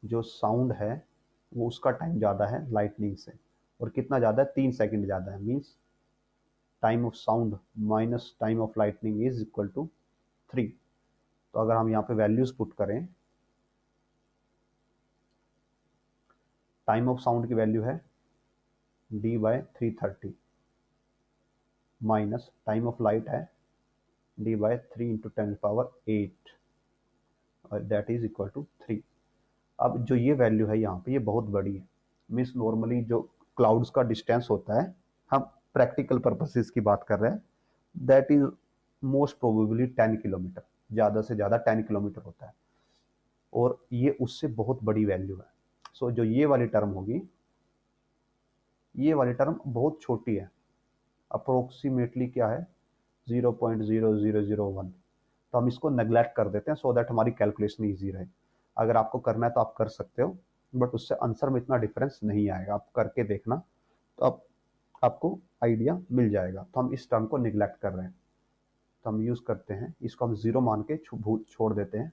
जो साउंड है वो उसका टाइम ज़्यादा है लाइटनिंग से, और कितना ज़्यादा है, 3 सेकेंड ज़्यादा है। Means time of sound minus time of lightning is equal to 3। तो अगर हम यहाँ पे वैल्यूज पुट करें, टाइम ऑफ साउंड की वैल्यू है d/330 minus time of light है d/3 × 10⁸, और दैट इज इक्वल टू 3। अब जो ये वैल्यू है यहाँ पे ये बहुत बड़ी है, मीन्स नॉर्मली जो क्लाउड्स का डिस्टेंस होता है, हम प्रैक्टिकल पर्पसेस की बात कर रहे हैं, that is most probably 10 kilometre, ज़्यादा से ज़्यादा 10 किलोमीटर होता है, और ये उससे बहुत बड़ी वैल्यू है। सो जो ये वाली टर्म होगी, ये वाली टर्म बहुत छोटी है, अप्रोक्सीमेटली क्या है 0.0001। तो हम इसको नेग्लेक्ट कर देते हैं सो दैट हमारी कैलकुलेशन ईजी रहे। अगर आपको करना है तो आप कर सकते हो, बट उससे आंसर में इतना डिफरेंस नहीं आएगा, आप करके देखना तो आपको आइडिया मिल जाएगा। तो हम इस टर्म को निगलेक्ट कर रहे हैं, तो हम यूज़ करते हैं इसको, हम जीरो मान के छोड़ देते हैं।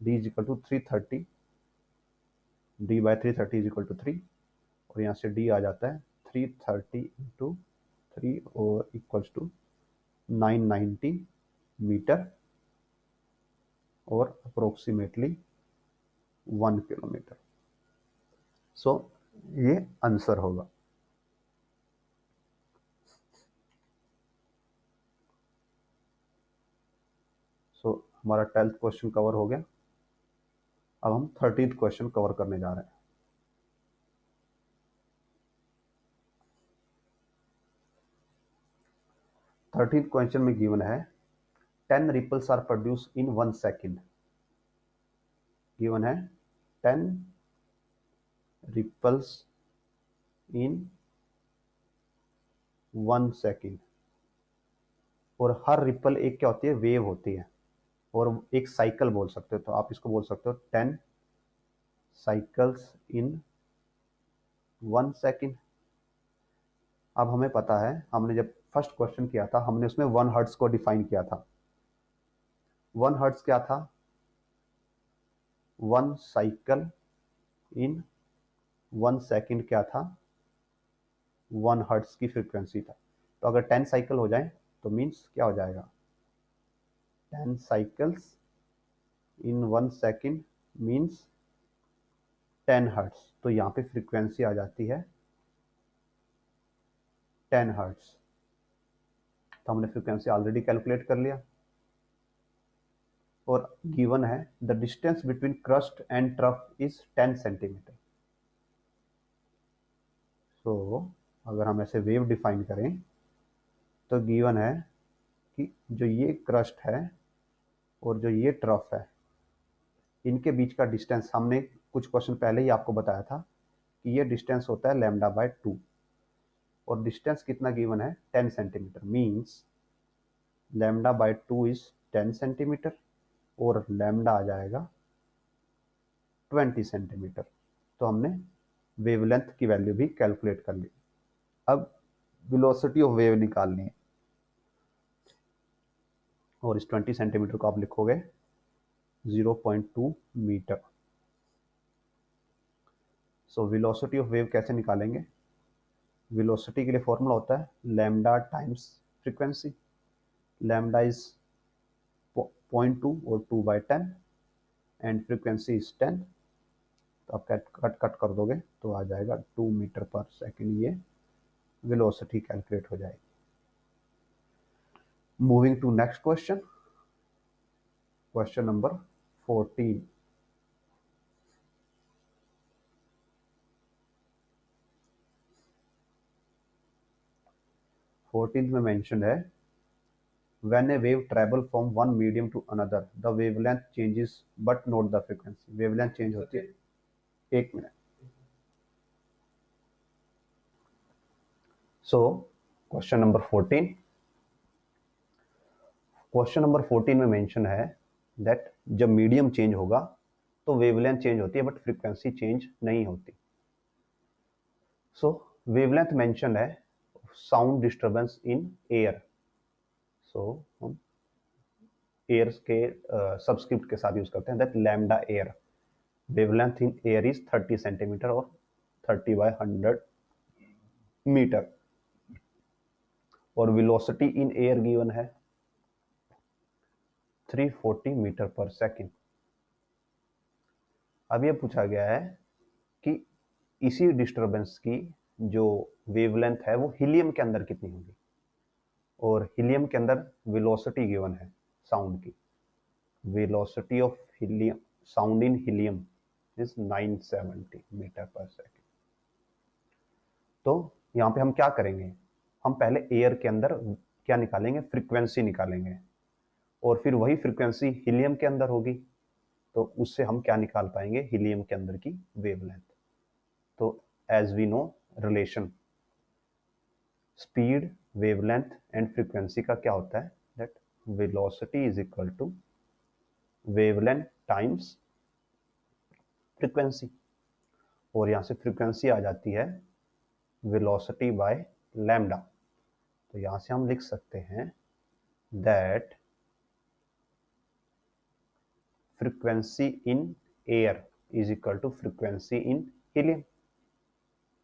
d is equal to 330, d/330 is equal to 3, और यहाँ से d आ जाता है 330 × 3 और इक्वल्स टू 990 मीटर, और अप्रोक्सीमेटली 1 किलोमीटर। सो ये आंसर होगा। सो हमारा 12th क्वेश्चन कवर हो गया। अब हम 13th क्वेश्चन कवर करने जा रहे हैं। थर्टींथ क्वेश्चन में गिवन है 10 ripples are produce in 1 second. Given है 10 रिपल्स इन 1 सेकेंड, और हर रिपल एक क्या होती है, वेव होती है, और एक साइकिल बोल सकते हो। तो आप इसको बोल सकते हो 10 साइकिल्स इन 1 सेकेंड। अब हमें पता है, हमने जब फर्स्ट क्वेश्चन किया था हमने उसमें 1 हर्ट्ज को डिफाइन किया था। 1 हर्ट्ज क्या था, 1 साइकिल इन 1 सेकेंड क्या था, 1 हर्ट्ज की फ्रीक्वेंसी था। तो अगर 10 साइकिल हो जाए तो मीन्स क्या हो जाएगा, 10 साइकिल्स इन 1 सेकेंड मीन्स 10 हर्ट्ज। तो यहाँ पे फ्रीक्वेंसी आ जाती है 10 हर्ट्ज। तो हमने फ्रीक्वेंसी ऑलरेडी कैलकुलेट कर लिया, और गिवन है the distance between crest and trough is 10 centimetre. So अगर हम ऐसे वेव डिफाइन करें तो गिवन है कि जो ये क्रस्ट है और जो ये ट्रफ है, इनके बीच का डिस्टेंस हमने कुछ क्वेश्चन पहले ही आपको बताया था कि ये डिस्टेंस होता है λ/2 और डिस्टेंस कितना गिवन है 10 सेंटीमीटर मीन्स λ/2 इज 10 सेंटीमीटर और लैम्डा आ जाएगा 20 सेंटीमीटर। तो हमने वेवलेंथ की वैल्यू भी कैलकुलेट कर ली। अब वेलोसिटी ऑफ वेव निकालनी है और इस 20 सेंटीमीटर को आप लिखोगे 0.2 metre. So velocity of wave कैसे निकालेंगे? वेलोसिटी के लिए फॉर्मूला होता है lambda times frequency. Lambda is 0.2 और 2/10 एंड फ्रीक्वेंसी इज 10। तो आप कट कर दोगे तो आ जाएगा 2 मीटर पर सेकेंड। ये वेलोसिटी कैलकुलेट हो जाएगी। Moving to next question, question number 14। में मेंशन है when a wave travel from one medium to another the wavelength changes but not the frequency। wavelength change होती है। एक minute. So question number 14, question number 14 में mention है that जब medium change होगा तो वेवलेंथ चेंज होती है बट फ्रीक्वेंसी चेंज नहीं होती। सो वेवलेंथ मेंशन है साउंड डिस्टर्बेंस इन एयर। सो हम एयर के सबस्क्रिप्ट के साथ यूज करते हैं that lambda air. Wavelength in air is 30 centimetre और 30/100 मीटर और वेलोसिटी इन एयर गिवन है 340 मीटर पर सेकेंड। अब यह पूछा गया है कि इसी डिस्टरबेंस की जो वेवलेंथ है वो हीलियम के अंदर कितनी होगी और हीलियम के अंदर वेलोसिटी गिवन है साउंड की। Velocity of helium sound in helium is 970 metre per second. तो यहाँ पे हम क्या करेंगे, हम पहले एयर के अंदर क्या निकालेंगे, फ्रीक्वेंसी निकालेंगे और फिर वही फ्रीक्वेंसी हीलियम के अंदर होगी तो उससे हम क्या निकाल पाएंगे, हीलियम के अंदर की वेवलेंथ। तो as we know relation speed, wavelength and frequency का क्या होता है that velocity is equal to wavelength times frequency और यहां से फ्रीक्वेंसी आ जाती है वेलोसिटी बाय लैम्डा। तो यहां से हम लिख सकते हैं that frequency in air is equal to frequency in helium.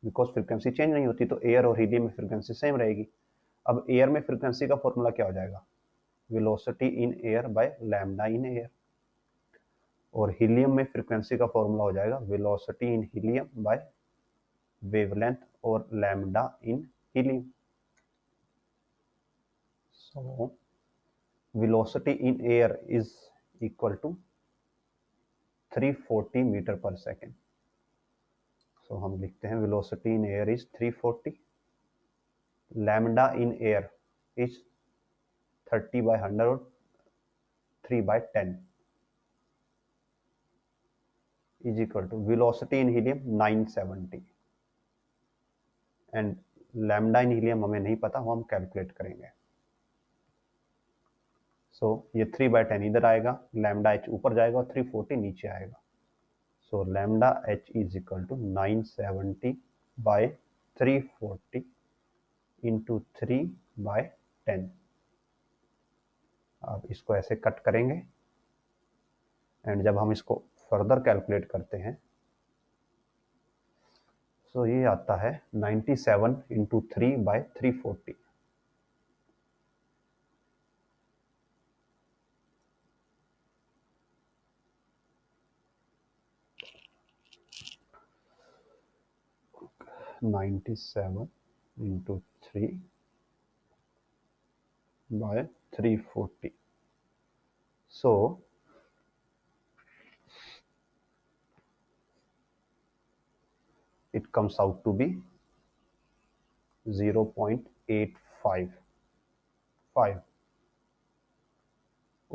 Because frequency change नहीं होती तो एयर और हीलियम में फ्रीक्वेंसी सेम रहेगी। अब एयर में फ्रीक्वेंसी का फॉर्मूला क्या हो जाएगा, velocity in air by lambda in air और हीलियम में फ्रीक्वेंसी का फॉर्मूला हो जाएगा velocity in helium by wavelength और lambda in helium. So velocity in air is equal to 340 metre per second. So हम लिखते हैं velocity in air is 340, lambda in air is 30/100 और 3/10 is equal to velocity in helium 970 and lambda in helium हमें नहीं पता, वो हम calculate करेंगे। सो ये 3/10 इधर आएगा, लैम्डा एच ऊपर जाएगा और 340 नीचे आएगा। So lambda H is equal to 970/340 into 3/10। अब इसको ऐसे कट करेंगे एंड जब हम इसको फर्दर कैलकुलेट करते हैं सो ये आता है 97 into 3/340। $97 into 3/340. So it comes out to be 0.855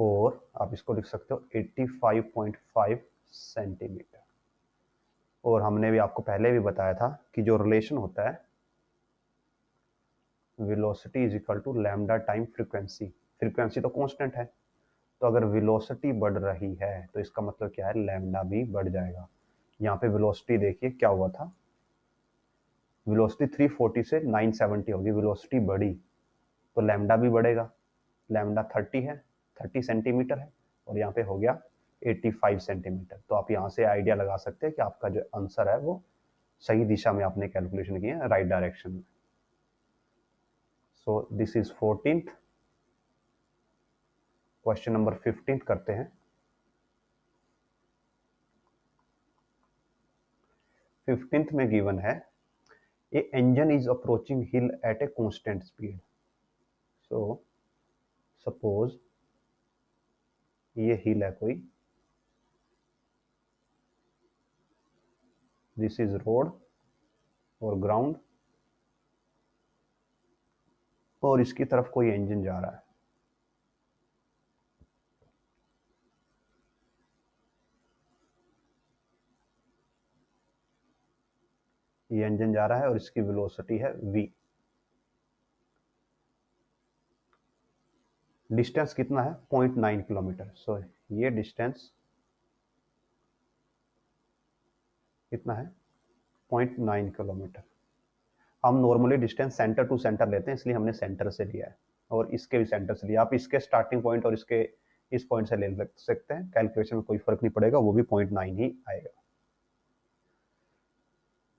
और आप इसको लिख सकते हो 85.5 सेंटीमीटर। और हमने भी आपको पहले भी बताया था कि जो रिलेशन होता है velocity is equal to lambda time frequency. Frequency तो कांस्टेंट है, तो अगर वेलोसिटी बढ़ रही है तो इसका मतलब क्या है, लैम्डा भी बढ़ जाएगा। यहाँ पे वेलोसिटी देखिए क्या हुआ था, वेलोसिटी 340 से 970 होगी, वेलोसिटी बढ़ी तो लैम्डा भी बढ़ेगा। लैम्डा 30 है, 30 सेंटीमीटर है, और यहाँ पे हो गया 85 सेंटीमीटर। तो आप यहाँ से आइडिया लगा सकते हैं कि आपका जो आंसर है वो सही दिशा में आपने कैलकुलेशन किया है, राइट डायरेक्शन में। सो this is 14th question. Number 15 करते हैं। 15th में गिवन है ए engine is approaching hill at a constant speed. So suppose ये हिल है कोई, दिस इज रोड और ग्राउंड, और इसकी तरफ कोई इंजन जा रहा है। ये इंजन जा रहा है और इसकी वेलोसिटी है v। डिस्टेंस कितना है, 0.9 किलोमीटर। सो ये डिस्टेंस कितना है, 0.9 किलोमीटर। हम normally distance centre to centre लेते हैं, इसलिए हमने सेंटर से लिया है, और इसके भी सेंटर से लिया। आप इसके स्टार्टिंग पॉइंट और इसके इस पॉइंट से ले सकते हैं, कैलकुलेशन में कोई फर्क नहीं पड़ेगा, वो भी 0.9 ही आएगा।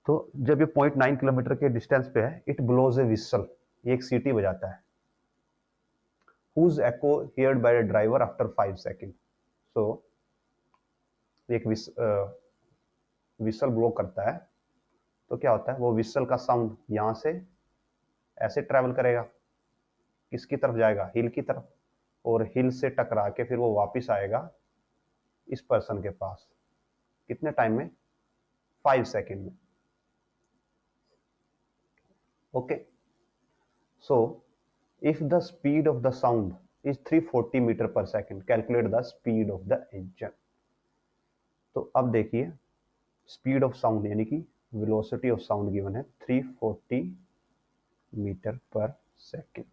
तो जब ये 0.9 किलोमीटर के डिस्टेंस पे है, इट ब्लोज ए विसल, ये एक सीटी बजाता है। whose echo heard by a driver after 5 seconds. So एक विसल ब्लो करता है, तो क्या होता है, वो विसल का साउंड यहां से ऐसे ट्रेवल करेगा, किसकी तरफ जाएगा, हिल की तरफ, और हिल से टकरा के फिर वो वापस आएगा इस पर्सन के पास। कितने टाइम में, 5 सेकेंड में। Okay, so if the speed of the sound is 340 metre per second, calculate the speed of the engine. तो अब देखिए स्पीड ऑफ साउंड यानी कि वेलोसिटी ऑफ साउंड गिवन है 340 मीटर पर सेकेंड,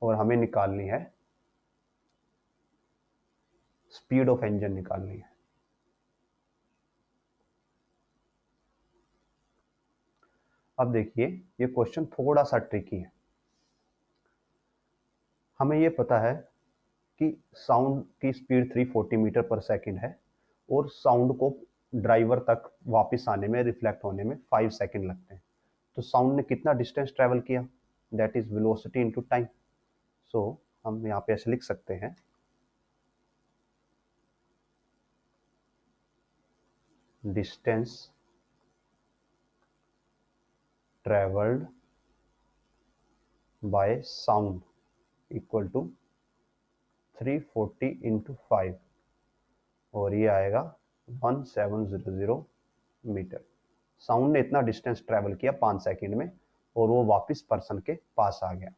और हमें निकालनी है स्पीड ऑफ इंजन निकालनी है। अब देखिए ये क्वेश्चन थोड़ा सा ट्रिकी है। हमें ये पता है कि साउंड की स्पीड 340 मीटर पर सेकेंड है, और साउंड को ड्राइवर तक वापस आने में, रिफ्लेक्ट होने में 5 सेकेंड लगते हैं। तो साउंड ने कितना डिस्टेंस ट्रेवल किया, that is velocity into time. So हम यहाँ पे ऐसे लिख सकते हैं, distance travelled by sound equal to 340 into 5, और ये आएगा 1700 मीटर। साउंड ने इतना डिस्टेंस ट्रेवल किया 5 सेकंड में, और वो वापस पर्सन के पास आ गया।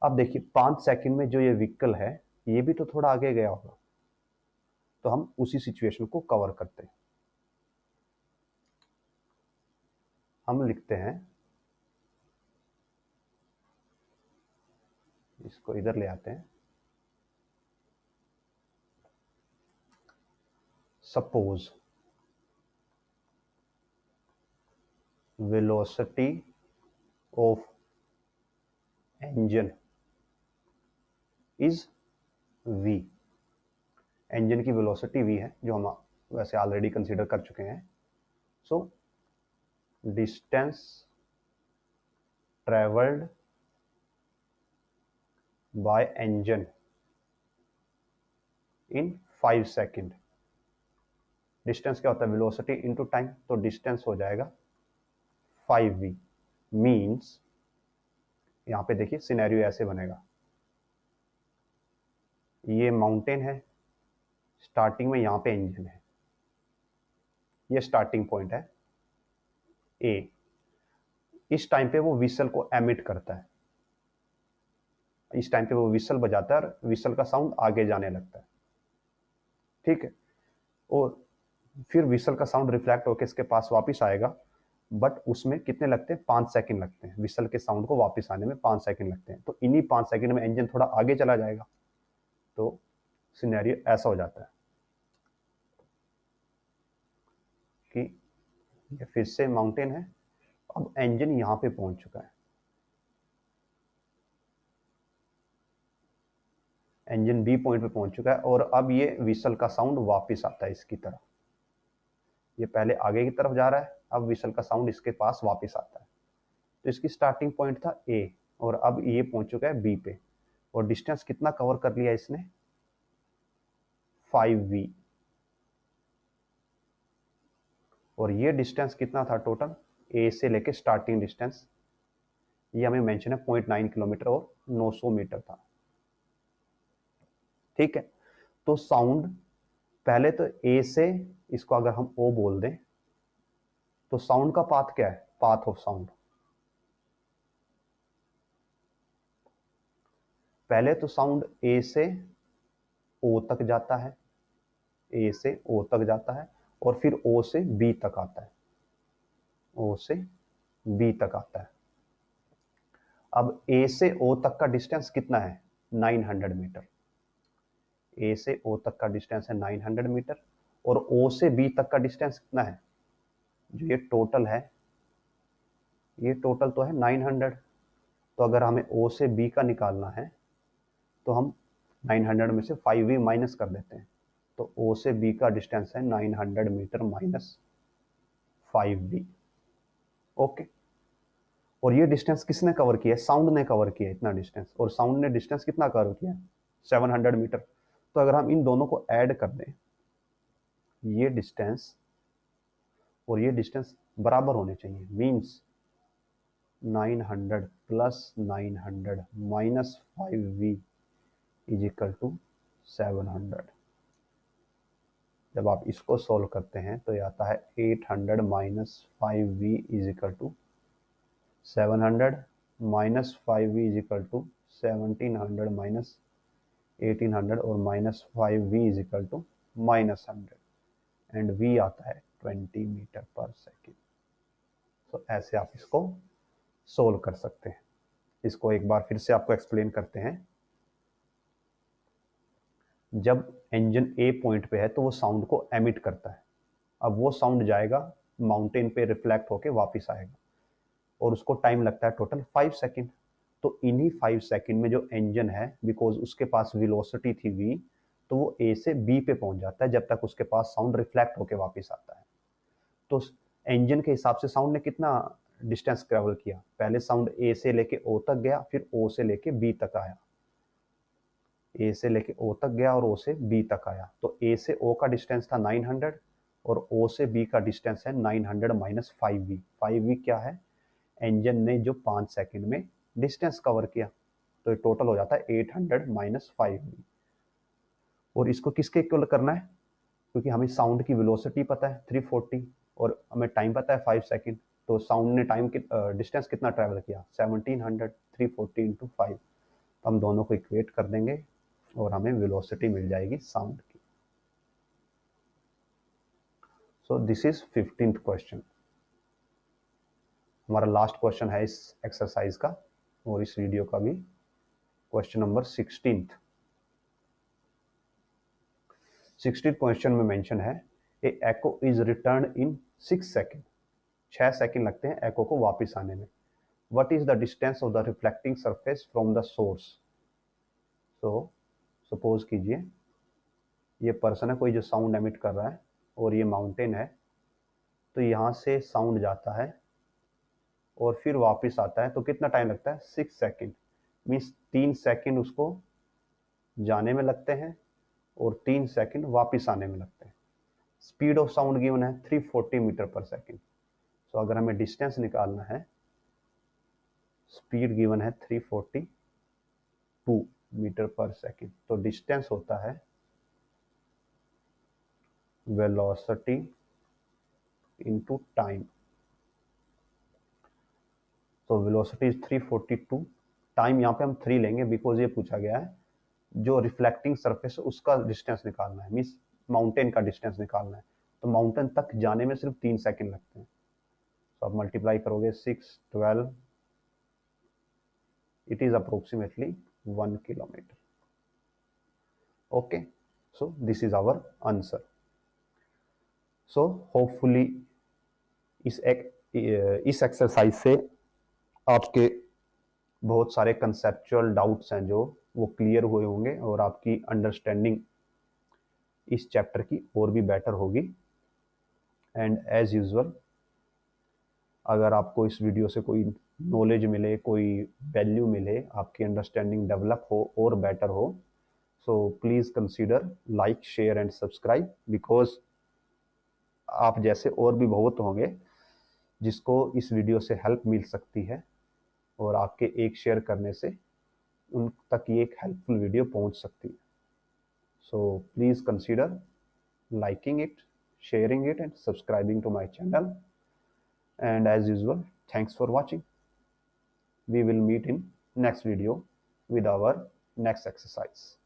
अब देखिए 5 सेकंड में जो ये व्हीकल है, ये भी तो थोड़ा आगे गया होगा, तो हम उसी सिचुएशन को कवर करते हैं। हम लिखते हैं, इसको इधर ले आते हैं। Suppose velocity of engine is v। Engine की वेलोसिटी v है, जो हम वैसे ऑलरेडी कंसीडर कर चुके हैं। So distance travelled by engine in 5 second. Distance क्या होता है, वेलोसिटी इनटू टाइम, तो डिस्टेंस हो जाएगा 5v। मींस यहां पे देखिए सिनेरियो ऐसे बनेगा, ये माउंटेन है, स्टार्टिंग में यहां पे इंजन है, ये स्टार्टिंग पॉइंट है ए। इस टाइम पे वो व्हीसल को एमिट करता है, इस टाइम पे वो विसल बजाता है और विसल का साउंड आगे जाने लगता है, ठीक है। और फिर विसल का साउंड रिफ्लेक्ट होकर इसके पास वापस आएगा, बट उसमें कितने लगते हैं, 5 सेकंड लगते हैं। विसल के साउंड को वापस आने में 5 सेकंड लगते हैं। तो इन्हीं 5 सेकंड में इंजन थोड़ा आगे चला जाएगा। तो सिनेरियो ऐसा हो जाता है कि ये फिर से माउंटेन है, अब इंजन यहां पे पहुंच चुका है, इंजन बी पॉइंट पे पहुंच चुका है, और अब ये विसल का साउंड वापस आता है इसकी तरफ। ये पहले आगे की तरफ जा रहा है, अब विसल का साउंड इसके पास वापस आता है। तो इसकी स्टार्टिंग पॉइंट था ए, और अब ये पहुंच चुका है बी पे, और डिस्टेंस कितना कवर कर लिया इसने, 5v। और ये डिस्टेंस कितना था टोटल, ए से लेके स्टार्टिंग डिस्टेंस, ये हमें मेंशन है 0.9 किलोमीटर और 900 मीटर था, ठीक है। तो साउंड पहले तो ए से, इसको अगर हम ओ बोल दें, तो साउंड का पाथ क्या है, पाथ ऑफ साउंड, पहले तो साउंड ए से ओ तक जाता है, ए से ओ तक जाता है, और फिर ओ से बी तक आता है, ओ से बी तक आता है। अब ए से ओ तक का डिस्टेंस कितना है, 900 मीटर। ए से ओ तक का डिस्टेंस है 900 मीटर, और ओ से बी तक का डिस्टेंस कितना है, जो ये टोटल है, ये टोटल तो है 900। तो अगर हमें ओ से बी का निकालना है, तो हम 900 में से 5v माइनस कर देते हैं। तो ओ से बी का डिस्टेंस है 900 मीटर माइनस 5v, ओके। और ये डिस्टेंस किसने कवर किया है, साउंड ने कवर किया है इतना डिस्टेंस, और साउंड ने डिस्टेंस कितना कवर किया है, 700 मीटर। तो अगर हम इन दोनों को ऐड कर दें, ये डिस्टेंस और ये डिस्टेंस बराबर होने चाहिए, means 900 plus 900 minus 5v is equal to 700। जब आप इसको सॉल्व करते हैं तो ये आता है 800 minus 5v is equal to 700, minus 5v is equal to 1700 minus 1800, और minus 5v is equal to minus 100, and v आता है 20 मीटर पर सेकेंड। तो ऐसे आप इसको सोल्व कर सकते हैं। इसको एक बार फिर से आपको एक्सप्लेन करते हैं। जब इंजन ए पॉइंट पे है तो वो साउंड को एमिट करता है, अब वो साउंड जाएगा माउंटेन पे, रिफ्लेक्ट होके वापस आएगा, और उसको टाइम लगता है टोटल 5 सेकेंड। तो इन्हीं 5 सेकेंड में जो इंजन है, बिकॉज उसके पास वेलोसिटी थी v, तो वो ए से बी पे पहुंच जाता है जब तक उसके पास साउंड रिफ्लेक्ट होके वापस आता है। तो इंजन के हिसाब से साउंड ने कितना डिस्टेंस ट्रेवल किया, पहले साउंड ए से लेके ओ तक गया, फिर ओ से लेके बी तक आया, ए से लेके ओ तक गया और ओ से बी तक आया। तो ए से ओ का डिस्टेंस था 900, और ओ से बी का डिस्टेंस है 900 माइनस 5v। 5v क्या है, इंजन ने जो 5 सेकंड में डिस्टेंस कवर किया, तो टोटल हो जाता है 800 माइनस 5v। और इसको किसके इक्वल करना है, क्योंकि हमें साउंड की वेलोसिटी पता है 340, और हमें टाइम पता है 5 सेकंड। तो साउंड ने टाइम डिस्टेंस कितना ट्रैवल किया, 1700, 340 इंटू 5। हम दोनों को इक्वेट कर देंगे और हमें वेलोसिटी मिल जाएगी साउंड की। So this is 15th question. हमारा लास्ट क्वेश्चन है इस एक्सरसाइज का और इस वीडियो का भी, question number 16th। 16th question में मेंशन है, a echo is return in 6 second. 6 second लगते हैं एको को वापस आने में। What is the distance of the reflecting surface from the source. So suppose कीजिए ये पर्सन है कोई जो साउंड एमिट कर रहा है, और ये माउंटेन है, तो यहाँ से साउंड जाता है और फिर वापस आता है, तो कितना टाइम लगता है, 6 सेकंड। मीन्स 3 सेकंड उसको जाने में लगते हैं और 3 सेकंड वापस आने में लगते हैं। स्पीड ऑफ साउंड गिवन है 340 मीटर पर सेकंड। तो अगर हमें डिस्टेंस निकालना है, स्पीड गिवन है 342 मीटर पर सेकंड, तो डिस्टेंस होता है वेलोसिटी इनटू टाइम। तो वेलोसिटी इज 342 टाइम यहाँ पे हम 3 लेंगे बिकॉज ये पूछा गया है जो रिफ्लेक्टिंग सरफेस है उसका डिस्टेंस निकालना है, मीन्स माउंटेन का डिस्टेंस निकालना है। तो माउंटेन तक जाने में सिर्फ 3 सेकंड लगते हैं। तो आप मल्टीप्लाई करोगे 6, 12, it is approximately 1 kilometer. Okay, so this is our answer. So hopefully इस एक्सरसाइज से आपके बहुत सारे कंसेप्चुअल डाउट्स हैं जो वो क्लियर हुए होंगे और आपकी अंडरस्टैंडिंग इस चैप्टर की और भी बेटर होगी। एंड एज यूजुअल अगर आपको इस वीडियो से कोई नॉलेज मिले, कोई वैल्यू मिले, आपकी अंडरस्टैंडिंग डेवलप हो और बेटर हो, so please consider like, share and subscribe, because आप जैसे और भी बहुत होंगे जिसको इस वीडियो से हेल्प मिल सकती है और आपके एक शेयर करने से उन तक ये एक हेल्पफुल वीडियो पहुंच सकती है। So please consider liking it, sharing it and subscribing to my channel. And as usual, thanks for watching. We will meet in next video with our next exercise.